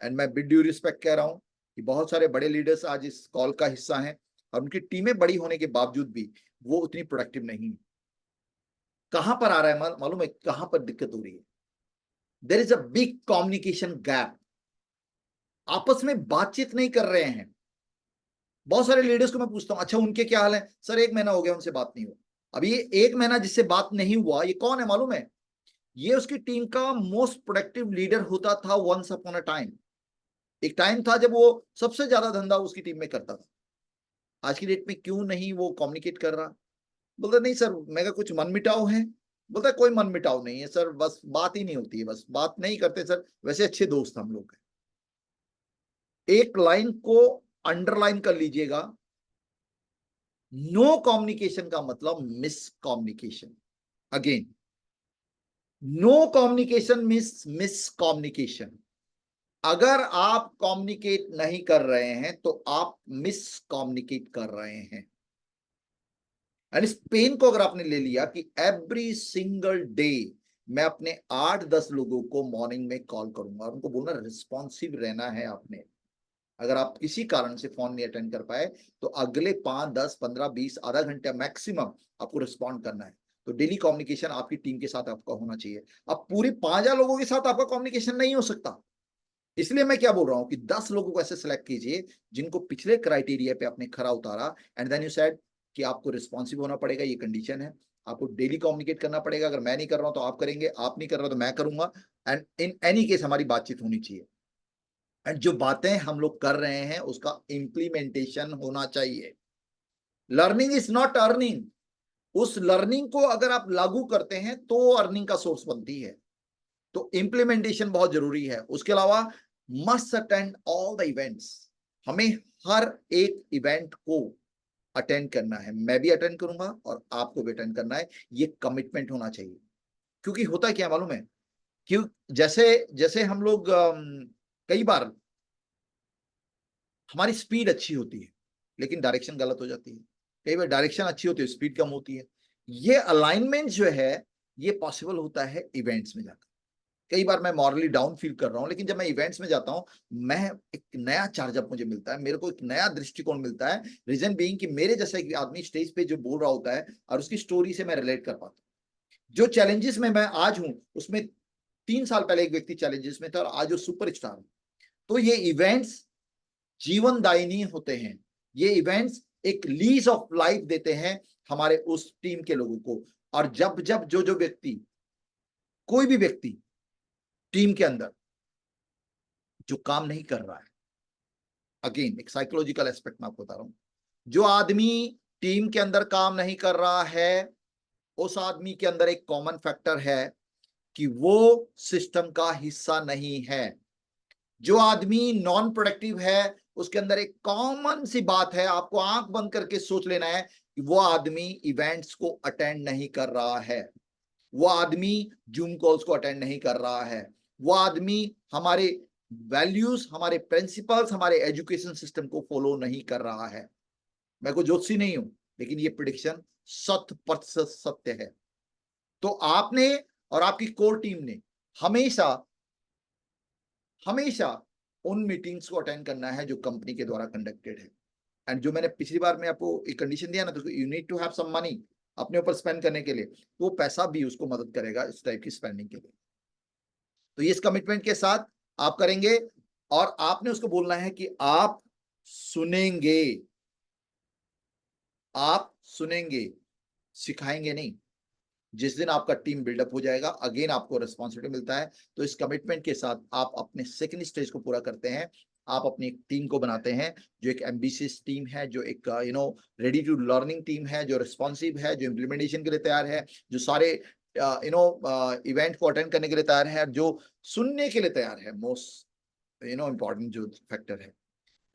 एंड मैं विद ड्यू रिस्पेक्ट कह रहा हूं कि बहुत सारे बड़े लीडर्स आज इस कॉल का हिस्सा हैं और उनकी टीमें बड़ी होने के बावजूद भी वो उतनी प्रोडक्टिव नहीं है। कहां पर आ रहा है मालूम है, कहां पर दिक्कत हो रही है? There is a big communication gap. आपस में बातचीत नहीं कर रहे हैं। बहुत सारे लीडर्स को मैं पूछता हूं, अच्छा उनके क्या हाल है? सर 1 महीना हो गया उनसे बात नहीं हुआ। अभी ये 1 महीना जिससे बात नहीं हुआ, ये कौन है मालूम है? ये उसकी टीम का मोस्ट प्रोडक्टिव लीडर होता था वंस अपॉन अ टाइम। एक टाइम था जब वो सबसे ज्यादा धंधा उसकी टीम में करता था। आज की डेट में क्यों नहीं वो कम्युनिकेट कर रहा? बोलता नहीं सर, मेरा कुछ मन मिटाव है। बोलता कोई मन मिटाव नहीं है सर, बस बात ही नहीं होती है, बस बात नहीं करते सर, वैसे अच्छे दोस्त हम लोग हैं। एक लाइन को अंडरलाइन कर लीजिएगा, नो कम्युनिकेशन का मतलब miscommunication. Again, no communication miscommunication. अगर आप कम्युनिकेट नहीं कर रहे हैं तो आप मिस कम्युनिकेट कर रहे हैं। एंड इस पेन को अगर आपने ले लिया कि एवरी सिंगल डे मैं अपने 8-10 लोगों को मॉर्निंग में कॉल करूंगा और उनको बोलना रिस्पॉन्सिव रहना है आपने। अगर आप किसी कारण से फोन नहीं अटेंड कर पाए तो अगले 5, 10, 15, 20 आधा घंटा मैक्सिमम आपको रिस्पॉन्ड करना है। तो डेली कम्युनिकेशन आपकी टीम के साथ आपका होना चाहिए। अब पूरी 5,000 लोगों के साथ आपका कम्युनिकेशन नहीं हो सकता, इसलिए मैं क्या बोल रहा हूं कि 10 लोगों को ऐसे सिलेक्ट कीजिए जिनको पिछले क्राइटेरिया पे आपने खरा उतारा। एंड देन यू सेड कि आपको रिस्पॉन्सिव होना पड़ेगा, ये कंडीशन है। आपको डेली कम्युनिकेट करना पड़ेगा, अगर मैं नहीं कर रहा हूं तो आप करेंगे, आप नहीं कर रहे हो तो मैं करूंगा। एंड इन एनी केस हमारी बातचीत होनी चाहिए। एंड जो बातें हम लोग कर रहे हैं उसका इंप्लीमेंटेशन होना चाहिए। Learning is not earning. उस लर्निंग को अगर आप लागू करते हैं तो अर्निंग का सोर्स बनती है। तो इंप्लीमेंटेशन बहुत जरूरी है। उसके अलावा must attend all the events. हमें हर एक इवेंट को अटेंड करना है। मैं भी अटेंड करूंगा और आपको भी अटेंड करना है। ये कमिटमेंट होना चाहिए। क्योंकि होता क्या मालूम है, क्यों जैसे जैसे हम लोग कई बार हमारी स्पीड अच्छी होती है लेकिन डायरेक्शन गलत हो जाती है। कई बार डायरेक्शन अच्छी होती है, स्पीड कम होती है। ये अलाइनमेंट जो है ये पॉसिबल होता है इवेंट्स में जाकर। कई बार मैं मॉरली डाउन फील कर रहा हूं लेकिन जब मैं इवेंट्स में जाता हूं मैं एक नया चार्जअप मुझे मिलता है, मेरे को एक नया दृष्टिकोण मिलता है। रीजन बीइंग कि मेरे जैसा एक आदमी स्टेज पे जो बोल रहा होता है और उसकी स्टोरी से मैं रिलेट कर पाता हूँ। जो चैलेंजेस में मैं आज हूं उसमें 3 साल पहले एक व्यक्ति चैलेंजेस में था और आज वो सुपर स्टार है। तो ये इवेंट्स जीवनदायिनी होते हैं। ये इवेंट्स एक लीज ऑफ लाइफ देते हैं हमारे उस टीम के लोगों को। और जब जब जो जो व्यक्ति, कोई भी व्यक्ति टीम के अंदर जो काम नहीं कर रहा है, अगेन एक साइकोलॉजिकल एस्पेक्ट में आपको बता रहा हूं, जो आदमी टीम के अंदर काम नहीं कर रहा है उस आदमी के अंदर एक कॉमन फैक्टर है कि वो सिस्टम का हिस्सा नहीं है। जो आदमी नॉन प्रोडक्टिव है उसके अंदर एक कॉमन सी बात है, आपको आंख बंद करके सोच लेना है कि वो आदमी इवेंट्स को अटेंड नहीं कर रहा है, वो आदमी जूम कॉल्स को अटेंड नहीं कर रहा है, वो आदमी हमारे वैल्यूज, हमारे प्रिंसिपल्स, हमारे एजुकेशन सिस्टम को फॉलो नहीं कर रहा है। मैं कोई ज्योतिषी नहीं हूं लेकिन ये प्रिडिक्शन 100% सत्य है। तो आपने और आपकी कोर टीम ने हमेशा हमेशा उन मीटिंग्स को अटेंड करना है जो कंपनी के द्वारा कंडक्टेड है। एंड जो मैंने पिछली बार में आपको एक कंडीशन दिया ना, तो you need to have some money अपने ऊपर स्पेंड करने के लिए, तो वो पैसा भी उसको मदद करेगा इस टाइप की स्पेंडिंग के लिए। तो इस कमिटमेंट के साथ आप करेंगे और आपने उसको बोलना है कि आप सुनेंगे, आप सुनेंगे, सिखाएंगे नहीं। जिस दिन आपका टीम बिल्डअप हो जाएगा अगेन आपको रिस्पॉन्सिबिलिटी मिलता है। तो इस कमिटमेंट के साथ आप अपने सेकंड स्टेज को पूरा करते हैं। आप अपनी एक टीम को बनाते हैं जो एक एम्बिशियस टीम है, जो एक रेडी टू लर्निंग टीम है, जो रिस्पॉन्सिव है, जो इम्प्लीमेंटेशन के लिए तैयार है, जो सारे इवेंट को अटेंड करने के लिए तैयार है, जो सुनने के लिए तैयार है। मोस्ट इंपॉर्टेंट जो फैक्टर है।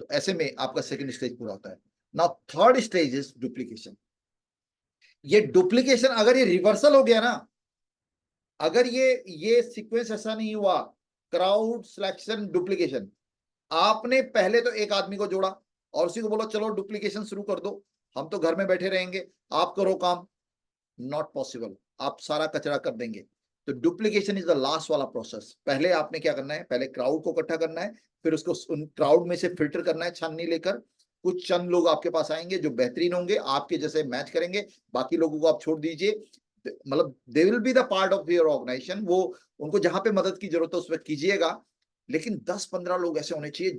तो ऐसे में आपका सेकंड स्टेज पूरा होता है। Now third stage is duplication. ये डुप्लीकेशन अगर ये रिवर्सल हो गया ना, अगर ये सीक्वेंस ऐसा नहीं हुआ, क्राउड सिलेक्शन डुप्लीकेशन, आपने पहले तो एक आदमी को जोड़ा और उसी को बोला चलो डुप्लीकेशन शुरू कर दो, हम तो घर में बैठे रहेंगे, आप करो काम, नॉट पॉसिबल। आप सारा कचरा कर देंगे। तो डुप्लीकेशन इज द लास्ट वाला प्रोसेस। पहले आपने क्या करना है, पहले क्राउड को इकट्ठा करना है, फिर उसको उन क्राउड में से फिल्टर करना है छाननी लेकर। कुछ चंद लोग आपके पास आएंगे जो बेहतरीन होंगे, आपके जैसे मैच करेंगे, बाकी लोगों को आप छोड़ दीजिए। मतलब they will be the part of your organisation, वो उनको जहां पे मदद की जरूरत है उसमें कीजिएगा। लेकिन 10-15 लोग ऐसे होने चाहिए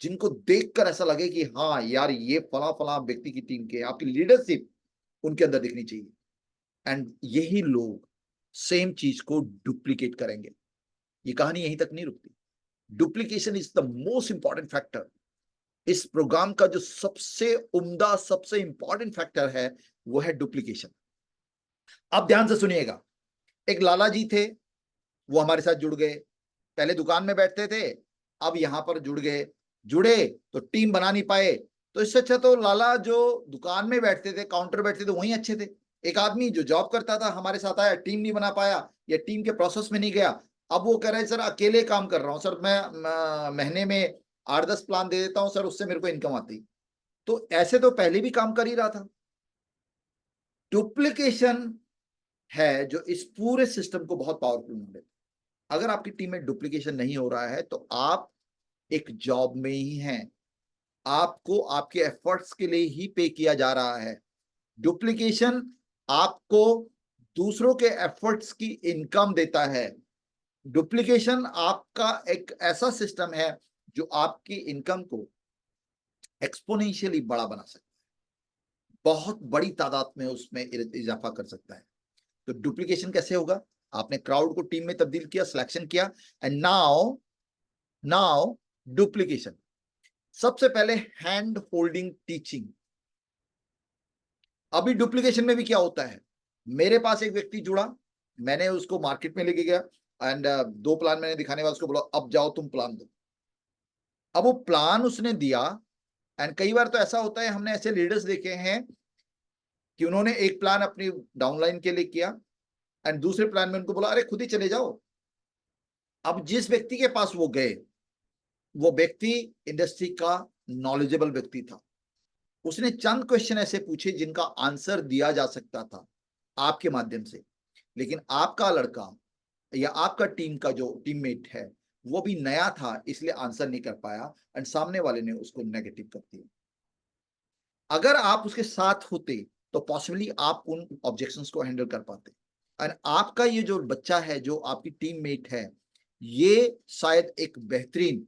जिनको देखकर ऐसा लगे कि हाँ यार ये फला फला व्यक्ति की टीम के, आपकी लीडरशिप उनके अंदर दिखनी चाहिए। एंड यही लोग सेम चीज को डुप्लीकेट करेंगे। ये कहानी यहीं तक नहीं रुकती। Duplication is the most important factor. इस प्रोग्राम का जो सबसे उम्दा, सबसे इंपॉर्टेंट फैक्टर है वो है डुप्लीकेशन। आप ध्यान से सुनिएगा। एक लाला जी थे, वो हमारे साथ जुड़ गए। पहले दुकान में बैठते थे, अब यहां पर जुड़े तो टीम बना नहीं पाए। तो इससे अच्छा तो लाला जो दुकान में बैठते थे, काउंटर बैठते थे, वहीं अच्छे थे। एक आदमी जो जॉब करता था हमारे साथ आया, टीम नहीं बना पाया या टीम के प्रोसेस में नहीं गया, अब वो कह रहे हैं सर अकेले काम कर रहा हूं सर, मैं महीने में 8-10 प्लान दे देता हूं सर, उससे मेरे को इनकम आती। तो ऐसे तो पहले भी काम कर ही रहा था। डुप्लीकेशन है जो इस पूरे सिस्टम को बहुत पावरफुल बना देता। अगर आपकी टीम में डुप्लीकेशन नहीं हो रहा है तो आप एक जॉब में ही हैं, आपको आपके एफर्ट्स के लिए ही पे किया जा रहा है। डुप्लीकेशन आपको दूसरों के एफर्ट्स की इनकम देता है। डुप्लीकेशन आपका एक ऐसा सिस्टम है जो आपकी इनकम को एक्सपोनेंशियली बड़ा बना सकता है, बहुत बड़ी तादाद में उसमें इजाफा कर सकता है। तो डुप्लीकेशन कैसे होगा? आपने क्राउड को टीम में तब्दील किया, सिलेक्शन किया, एंड नाउ नाउ डुप्लीकेशन। सबसे पहले हैंड होल्डिंग टीचिंग। अभी डुप्लीकेशन में भी क्या होता है, मेरे पास एक व्यक्ति जुड़ा, मैंने उसको मार्केट में लेके गया एंड 2 प्लान मैंने दिखाने वाला, उसको बोला अब जाओ तुम प्लान दो। अब वो प्लान उसने दिया, एंड कई बार तो ऐसा होता है, हमने ऐसे लीडर्स देखे हैं कि उन्होंने एक प्लान अपनी डाउनलाइन के लिए किया एंड दूसरे प्लान में उनको बोला अरे खुद ही चले जाओ। अब जिस व्यक्ति के पास वो गए, वो व्यक्ति इंडस्ट्री का नॉलेजेबल व्यक्ति था। उसने चंद क्वेश्चन ऐसे पूछे जिनका आंसर दिया जा सकता था आपके माध्यम से, लेकिन आपका लड़का या आपका टीम का जो टीममेट है वो भी नया था, इसलिए आंसर नहीं कर पाया एंड सामने वाले ने उसको नेगेटिव कर दिया। अगर आप उसके साथ होते तो पॉसिबली आप उन ऑब्जेक्शंस को हैंडल कर पाते। एंड आपका ये जो बच्चा है, जो आपकी टीममेट है, ये शायद एक बेहतरीन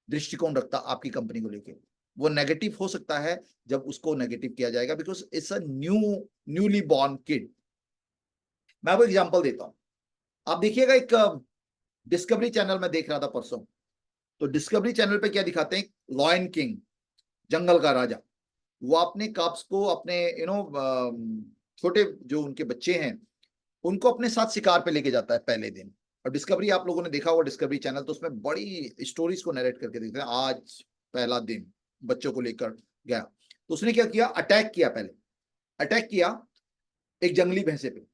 दृष्टिकोण रखता आपकी कंपनी को लेके। वो नेगेटिव हो सकता है जब उसको नेगेटिव किया जाएगा, because it's a newly born kid. मैं आपको एग्जांपल देता हूं। आप देखिएगा, एक डिस्कवरी चैनल में देख रहा था परसों, तो डिस्कवरी चैनल पे क्या दिखाते हैं, लॉयन किंग, जंगल का राजा। वो अपने कब्स को, अपने छोटे जो उनके बच्चे हैं उनको अपने साथ शिकार पे लेके जाता है पहले दिन। और डिस्कवरी आप लोगों ने देखा होगा, डिस्कवरी चैनल, तो उसमें बड़ी स्टोरीज को नरेट करके देखते हैं। आज पहला दिन बच्चों को लेकर गया, तो उसने क्या किया, अटैक किया। पहले अटैक किया एक जंगली भैंसे पे,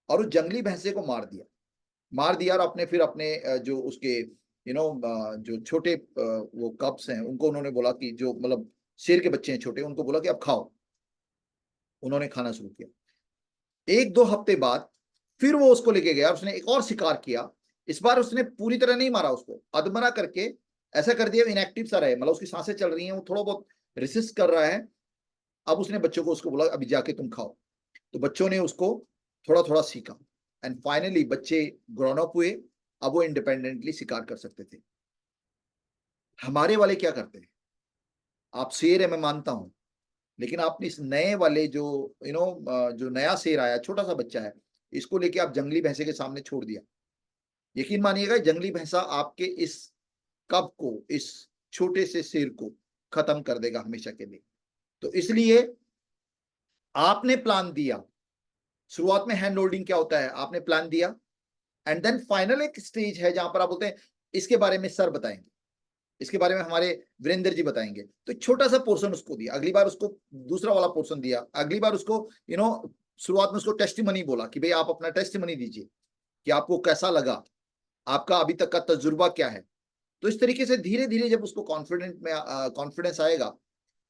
और उस जंगली भैंसे को मार दिया। और अपने फिर अपने जो उसके जो छोटे वो कब्स हैं उनको उन्होंने बोला कि, जो मतलब शेर के बच्चे हैं छोटे, उनको बोला कि अब खाओ। उन्होंने खाना शुरू किया। 1-2 हफ्ते बाद फिर वो उसको लेके गया, उसने एक और शिकार किया। इस बार उसने पूरी तरह नहीं मारा उसको, अधमरा करके ऐसा कर दिया इनएक्टिव सा रहे, मतलब उसकी सांसें चल रही हैं, वो थोड़ा बहुत रेसिस्ट कर रहा है। अब उसने बच्चों को उसको बोला अभी जाके तुम खाओ। तो बच्चों ने उसको थोड़ा थोड़ा सीखा एंड फाइनली बच्चे ग्रोन अप हुए। अब वो इंडिपेंडेंटली शिकार कर सकते थे। हमारे वाले क्या करते हैं, आप शेर है मैं मानता हूं, लेकिन आपने इस नए वाले जो जो नया शेर आया, छोटा सा बच्चा है, इसको लेके आप जंगली भैंसे के सामने छोड़ दिया। यकीन मानिएगा, जंगली भैंसा आपके इस कब को, इस छोटे से शेर को खत्म कर देगा हमेशा के लिए। तो इसलिए आपने प्लान दिया। शुरुआत में हैंड होल्डिंग क्या होता है, आपने प्लान दिया एंड देन फाइनल एक स्टेज है जहां पर आप बोलते हैं इसके बारे में सर बताएंगे, इसके बारे में हमारे वीरेंद्र जी बताएंगे। तो छोटा सा पोर्शन उसको दिया, अगली बार उसको दूसरा वाला पोर्शन दिया, अगली बार उसको शुरुआत में उसको टेस्टिमनी बोला कि भाई आप अपना टेस्टिमनी दीजिए कि आपको कैसा लगा, आपका अभी तक का तजुर्बा क्या है। तो इस तरीके से धीरे धीरे जब उसको कॉन्फिडेंस आएगा,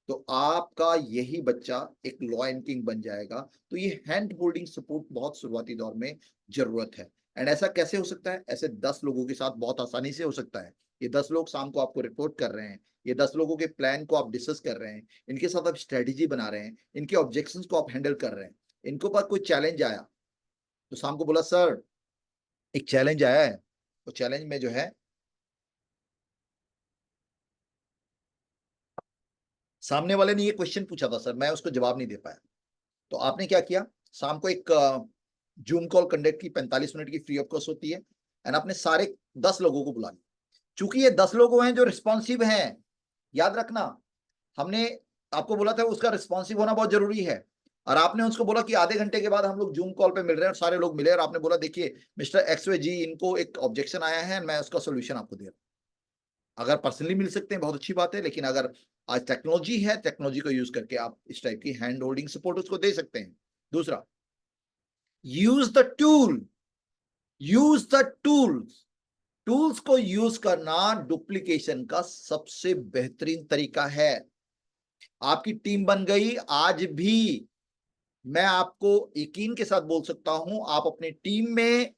तो आपका यही बच्चा एक लॉयन किंग बन जाएगा। तो ये हैंड होल्डिंग सपोर्ट बहुत शुरुआती दौर में जरूरत है। एंड ऐसा कैसे हो सकता है, ऐसे 10 लोगों के साथ बहुत आसानी से हो सकता है। ये 10 लोग शाम को आपको रिपोर्ट कर रहे हैं, ये 10 लोगों के प्लान को आप डिस्कस कर रहे हैं, इनके साथ आप स्ट्रेटेजी बना रहे हैं, इनके ऑब्जेक्शंस को आप हैंडल कर रहे हैं। इनको पर कोई चैलेंज आया तो शाम को बोला सर एक चैलेंज आया है, तो चैलेंज में जो है, सामने वाले ने ये क्वेश्चन पूछा था सर, मैं उसको जवाब नहीं दे पाया। तो आपने क्या किया, शाम को एक जूम कॉल कंडक्ट की, 45 मिनट की, फ्री ऑफ कॉस्ट होती है, एंड आपने सारे 10 लोगों को बुला लिया। चूंकि ये 10 लोग हैं जो रिस्पॉन्सिव हैं, याद रखना, हमने आपको बोला था उसका रिस्पॉन्सिव होना बहुत जरूरी है। और आपने उसको बोला कि आधे घंटे के बाद हम लोग जूम कॉल पे मिल रहे हैं, और सारे लोग मिले, और आपने बोला देखिए मिस्टर एक्सवे जी, इनको एक ऑब्जेक्शन आया है, मैं उसका सोल्यूशन आपको दे रहा हूं। अगर पर्सनली मिल सकते हैं बहुत अच्छी बात है, लेकिन अगर आज टेक्नोलॉजी है, टेक्नोलॉजी को यूज करके आप इस टाइप की हैंड होल्डिंग सपोर्ट उसको दे सकते हैं। दूसरा, use the tool, use the tools. Tools को यूज करना डुप्लीकेशन का सबसे बेहतरीन तरीका है। आपकी टीम बन गई, आज भी मैं आपको यकीन के साथ बोल सकता हूं, आप अपनी टीम में,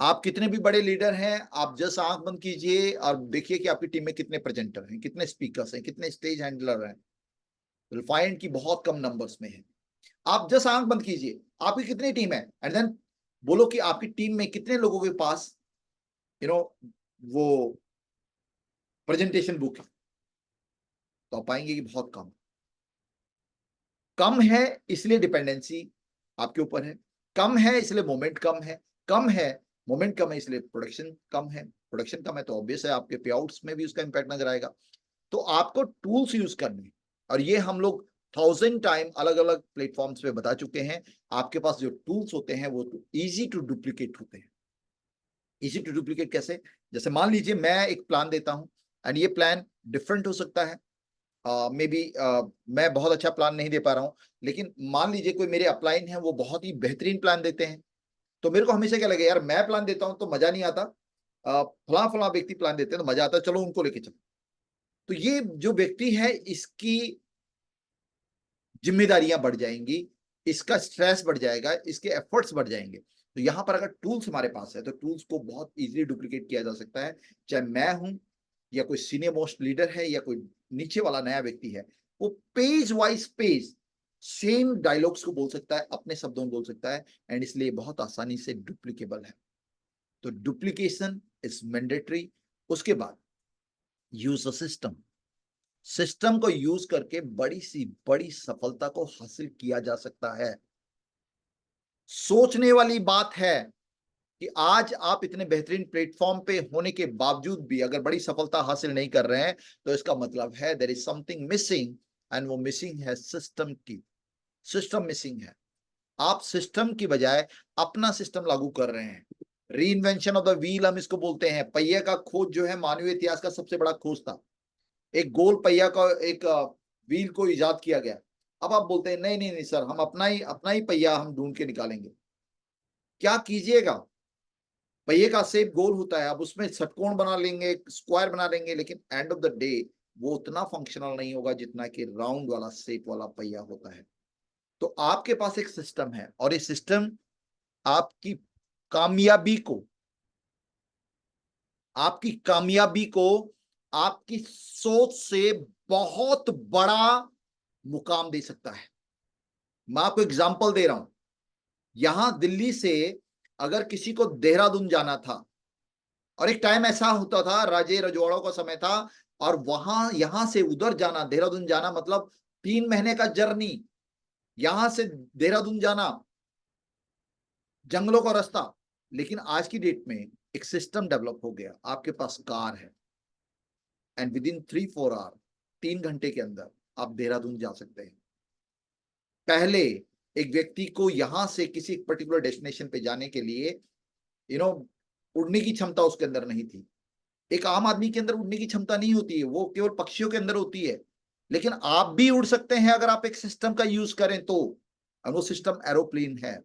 आप कितने भी बड़े लीडर हैं, आप जस्ट आंख बंद कीजिए और देखिए कि आपकी टीम में कितने प्रेजेंटर हैं, कितने स्पीकर्स हैं, कितने स्टेज हैंडलर हैं। रिफाइंड की बहुत कम नंबर्स में है। आप जस्ट आंख बंद कीजिए, आपकी कितनी टीम है, एंड देन बोलो कि आपकी टीम में कितने लोगों के पास वो प्रेजेंटेशन बुक है, तो आप पाएंगे कि बहुत कम। कम है इसलिए डिपेंडेंसी आपके ऊपर है, कम है इसलिए मोमेंट कम है, कम है मोमेंट कम है इसलिए प्रोडक्शन कम है, प्रोडक्शन कम है तो ऑब्वियस है आपके पे आउट्स में भी उसका इंपैक्ट नजर आएगा। तो आपको टूल्स यूज करने हैं, और ये हम लोग 1000 टाइम अलग अलग प्लेटफॉर्म्स पे बता चुके हैं। आपके पास जो टूल्स होते हैं वो इजी टू डुप्लीकेट होते हैं। इजी टू डुप्लीकेट कैसे? जैसे मान लीजिए मैं एक प्लान देता हूं, एंड ये प्लान डिफरेंट हो सकता है, मे बी मैं बहुत अच्छा प्लान नहीं दे पा रहा हूं, लेकिन मान लीजिए कोई मेरे अपलाइन है वो बहुत ही बेहतरीन प्लान देते हैं, तो मेरे को हमेशा क्या लगे, यार मैं प्लान देता हूं तो मजा नहीं आता, फला फला व्यक्ति प्लान देते हैं तो मजा आता है, चलो उनको लेके चलो। तो ये जो व्यक्ति है इसकी जिम्मेदारियां बढ़ जाएंगी, इसका स्ट्रेस बढ़ जाएगा, इसके एफर्ट्स बढ़ जाएंगे। तो यहां पर अगर टूल्स हमारे पास है तो टूल्स को बहुत इजीली डुप्लीकेट किया जा सकता है। चाहे मैं हूं या कोई सीनियर मोस्ट लीडर है या कोई नीचे वाला नया व्यक्ति है, वो page wise page same dialogues को बोल सकता है, अपने शब्दों में बोल सकता है, एंड इसलिए बहुत आसानी से डुप्लीकेबल है। तो डुप्लीकेशन इज मैंडेटरी। उसके बाद यूज अ सिस्टम। सिस्टम को यूज करके बड़ी सी बड़ी सफलता को हासिल किया जा सकता है। सोचने वाली बात है कि आज आप इतने बेहतरीन प्लेटफॉर्म पे होने के बावजूद भी अगर बड़ी सफलता हासिल नहीं कर रहे हैं, तो इसका मतलब है there is something missing, and वो मिसिंग है सिस्टम की। सिस्टम मिसिंग है। आप सिस्टम की बजाय अपना सिस्टम लागू कर रहे हैं। री इन्वेंशन ऑफ द व्हील हम इसको बोलते हैं। पहिए का खोज जो है मानवीय इतिहास का सबसे बड़ा खोज था। एक गोल पहिया का एक व्हील को इजाद किया गया। अब आप बोलते हैं नहीं नहीं नहीं सर, हम अपना ही पहिया हम ढूंढ के निकालेंगे। क्या कीजिएगा, पहिए का शेप गोल होता है, आप उसमें षटकोण बना लेंगे, स्क्वायर बना लेंगे, लेकिन एंड ऑफ द डे वो उतना फंक्शनल नहीं होगा जितना कि राउंड वाला शेप वाला पहिया होता है। तो आपके पास एक सिस्टम है, और ये सिस्टम आपकी कामयाबी को आपकी कामयाबी को आपकी सोच से बहुत बड़ा मुकाम दे सकता है। मैं आपको एग्जांपल दे रहा हूं। यहां दिल्ली से अगर किसी को देहरादून जाना था, और एक टाइम ऐसा होता था, राजे रजवाड़ों का समय था, और वहां यहां से उधर जाना, देहरादून जाना मतलब 3 महीने का जर्नी। यहां से देहरादून जाना जंगलों का रास्ता। लेकिन आज की डेट में एक सिस्टम डेवलप हो गया, आपके पास कार है, एंड विद इन 3-4 आवर, 3 घंटे के अंदर आप देहरादून जा सकते हैं। पहले एक व्यक्ति को यहां से किसी पर्टिकुलर डेस्टिनेशन पे जाने के लिए यू नो उड़ने की क्षमता उसके अंदर नहीं थी। एक आम आदमी के अंदर उड़ने की क्षमता नहीं होती है, वो केवल पक्षियों के अंदर होती है। लेकिन आप भी उड़ सकते हैं अगर आप एक सिस्टम का यूज करें तो, और वो सिस्टम एरोप्लेन है।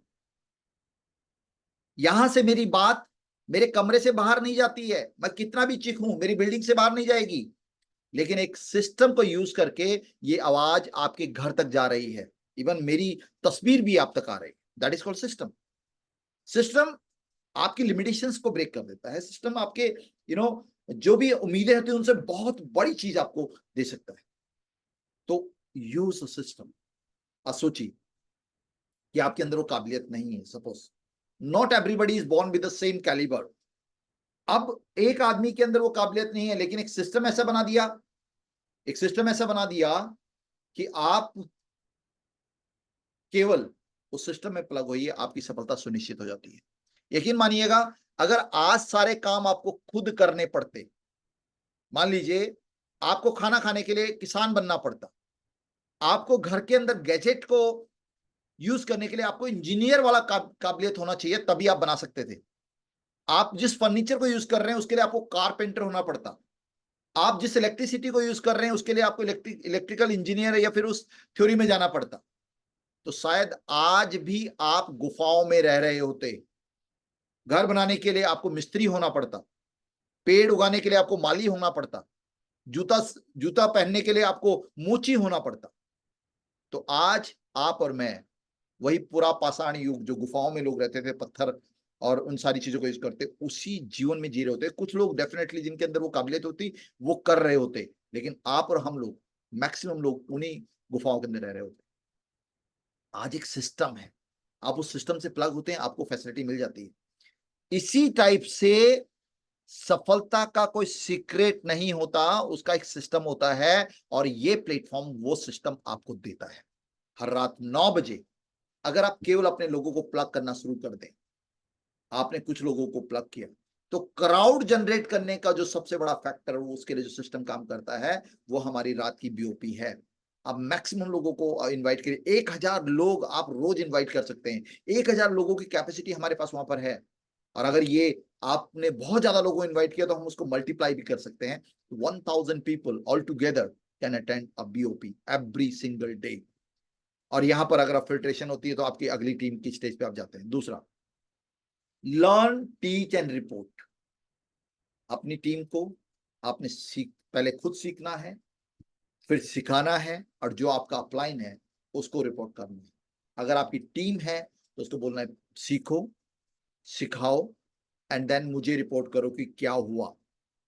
यहां से मेरी बात मेरे कमरे से बाहर नहीं जाती है, मैं कितना भी चीखूं मेरी बिल्डिंग से बाहर नहीं जाएगी, लेकिन एक सिस्टम को यूज करके ये आवाज आपके घर तक जा रही है। इवन मेरी तस्वीर भी आप तक आ रही है। That is called system. System आपकी लिमिटेशंस को ब्रेक कर देता है। सिस्टम आपके जो भी उम्मीदें होती है उनसे बहुत बड़ी चीज आपको दे सकता है। तो यूज सिस्टम। सोचिए कि आपके अंदर वो काबिलियत नहीं है, suppose not everybody is born with the same calibre. अब एक आदमी के अंदर वो काबिलियत नहीं है, लेकिन एक सिस्टम ऐसा बना दिया कि आप केवल उस सिस्टम में प्लग होइए, आपकी सफलता सुनिश्चित हो जाती है। यकीन मानिएगा, अगर आज सारे काम आपको खुद करने पड़ते, मान लीजिए आपको खाना खाने के लिए किसान बनना पड़ता, आपको घर के अंदर गैजेट को यूज करने के लिए आपको इंजीनियर वाला काबिलियत होना चाहिए, तभी आप बना सकते थे। आप जिस फर्नीचर को यूज कर रहे हैं उसके लिए आपको कारपेंटर होना पड़ता। आप जिस इलेक्ट्रिसिटी को यूज कर रहे हैं उसके लिए आपको इलेक्ट्रिकल इंजीनियर या फिर उस थ्योरी में जाना पड़ता। तो शायद आज भी आप गुफाओं में रह रहे होते। घर बनाने के लिए आपको मिस्त्री होना पड़ता। पेड़ उगाने के लिए आपको माली होना पड़ता, जूता जूता पहनने के लिए आपको मोची होना पड़ता। तो आज आप और मैं वही पूरा पाषाण युग जो गुफाओं में लोग रहते थे, पत्थर और उन सारी चीजों को यूज करते, उसी जीवन में जी रहे होते। कुछ लोग डेफिनेटली जिनके अंदर वो काबिलियत होती वो कर रहे होते, लेकिन आप और हम लोग, मैक्सिमम लोग उन्हीं गुफाओं के अंदर रह रहे होते। आज एक सिस्टम है, आप उस सिस्टम से प्लग होते हैं, आपको फैसिलिटी मिल जाती है। इसी टाइप से सफलता का कोई सीक्रेट नहीं होता, उसका एक सिस्टम होता है, और ये प्लेटफॉर्म वो सिस्टम आपको देता है। हर रात 9 बजे अगर आप केवल अपने लोगों को प्लग करना शुरू कर दें, आपने कुछ लोगों को प्लग किया, तो क्राउड जनरेट करने का जो सबसे बड़ा फैक्टर, उसके लिए जो सिस्टम काम करता है, वो हमारी रात की बीओपी है। आप मैक्सिमम लोगों को इनवाइट करिए, 1000 लोग आप रोज इनवाइट कर सकते हैं। 1000 लोगों की कैपेसिटी हमारे पास वहां पर है, और अगर ये आपने बहुत ज्यादा लोगों को इनवाइट किया तो हम उसको मल्टीप्लाई भी कर सकते हैं। 1000 people all together can attend a BOP every single day. और यहां पर अगर फिल्ट्रेशन होती है तो आपकी अगली टीम की स्टेज पे आप जाते हैं। दूसरा, लर्न, टीच एंड रिपोर्ट। अपनी टीम को आपने पहले खुद सीखना है, फिर सिखाना है, और जो आपका अपलाइन है उसको रिपोर्ट करना है। अगर आपकी टीम है तो उसको बोलना है सीखो, सिखाओ, एंड देन मुझे रिपोर्ट करो कि क्या हुआ।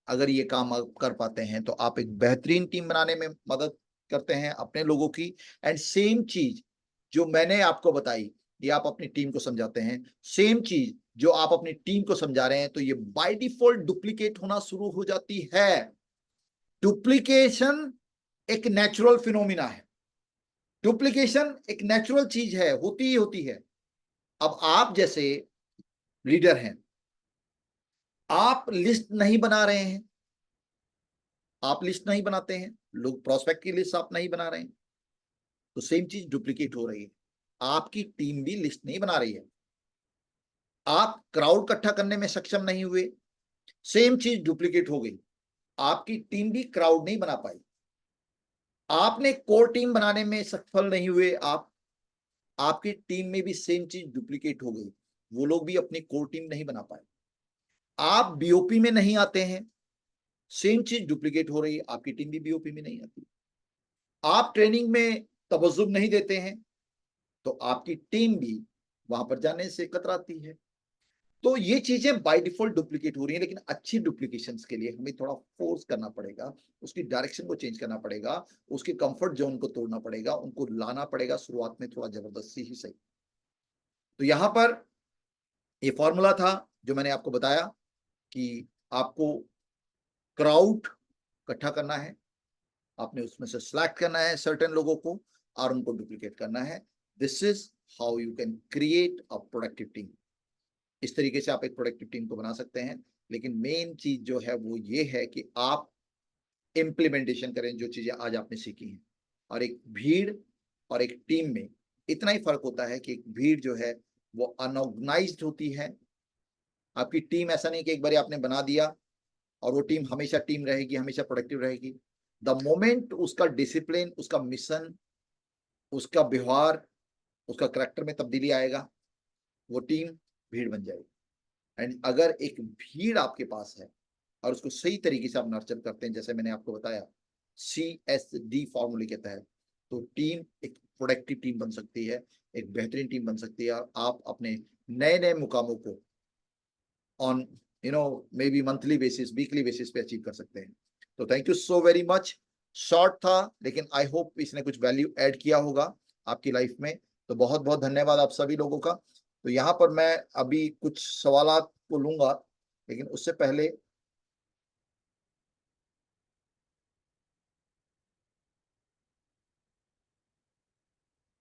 अगर ये काम आप कर पाते हैं तो आप एक बेहतरीन टीम बनाने में मदद करते हैं अपने लोगों की। एंड सेम चीज जो मैंने आपको बताई, ये आप अपनी टीम को समझाते हैं, सेम चीज जो आप अपनी टीम को समझा रहे हैं, तो ये बाय डिफॉल्ट डुप्लीकेट होना शुरू हो जाती है। डुप्लीकेशन एक नेचुरल फिनोमिना है, डुप्लीकेशन एक नेचुरल चीज है, होती ही होती है। अब आप जैसे लीडर हैं, आप लिस्ट नहीं बना रहे हैं, आप लिस्ट नहीं बनाते हैं, लोग प्रोस्पेक्ट की लिस्ट आप नहीं बना रहे हैं, तो सेम चीज डुप्लीकेट हो रही है। आपकी टीम भी लिस्ट नहीं बना रही है, आप क्राउड इकट्ठा करने में सक्षम नहीं हुए, सेम चीज डुप्लीकेट हो गई। आपकी टीम भी क्राउड नहीं बना पाई, आपने कोर टीम बनाने में सफल नहीं हुए, आपकी टीम में भी सेम चीज डुप्लीकेट हो गई, वो लोग भी अपनी कोर टीम नहीं बना पाए। आप बीओपी में नहीं आते हैं, सेम चीज डुप्लीकेट हो रही है, आपकी टीम भी बीओपी में नहीं आती। आप ट्रेनिंग में तवज्जुह नहीं देते हैं, तो आपकी टीम भी वहां पर जाने से कतराती है। तो ये चीजें बाय डिफॉल्ट डुप्लीकेट हो रही हैं, लेकिन अच्छी डुप्लीकेशंस के लिए हमें थोड़ा फोर्स करना पड़ेगा, उसकी डायरेक्शन को चेंज करना पड़ेगा, उसके कंफर्ट जोन को तोड़ना पड़ेगा, उनको लाना पड़ेगा, शुरुआत में थोड़ा जबरदस्ती ही सही। तो यहां पर ये फॉर्मूला था जो मैंने आपको बताया कि आपको क्राउड इकट्ठा करना है, आपने उसमें से सिलेक्ट करना है सर्टेन लोगों को, और उनको डुप्लीकेट करना है। This is how you can create a productive team. इस तरीके से आप एक प्रोडक्टिव टीम को बना सकते हैं, लेकिन मेन चीज जो है वो ये है कि आप इम्प्लीमेंटेशन करें जो चीजें आज आपने सीखी हैं। और एक भीड़ और एक टीम में इतना ही फर्क होता है कि एक भीड़ जो है वो अनऑर्गेनाइज्ड होती है। आपकी टीम ऐसा नहीं कि एक बार आपने बना दिया और वो टीम हमेशा टीम रहेगी, हमेशा प्रोडक्टिव रहेगी। द मोमेंट उसका डिसिप्लिन, उसका मिशन, उसका व्यवहार, उसका करेक्टर में तब्दीली आएगा, वो टीम भीड़ बन जाएगी। एंड अगर एक भीड़ आपके पास है और उसको सही तरीके से आप नर्चर करते हैं, जैसे मैंने आपको बताया CSD फॉर्मूले के तहत, तो टीम एक प्रोडक्टिव टीम बन सकती है, एक बेहतरीन टीम बन सकती है, और आप अपने नए नए मुकामों को on may be monthly basis, weekly basis पे अचीव कर सकते हैं। तो thank you so very much. Short था, लेकिन आई होप इसने कुछ वैल्यू ऐड किया होगा आपकी लाइफ में। तो बहुत बहुत धन्यवाद आप सभी लोगों का। तो यहाँ पर मैं अभी कुछ सवालात को लूंगा, लेकिन उससे पहले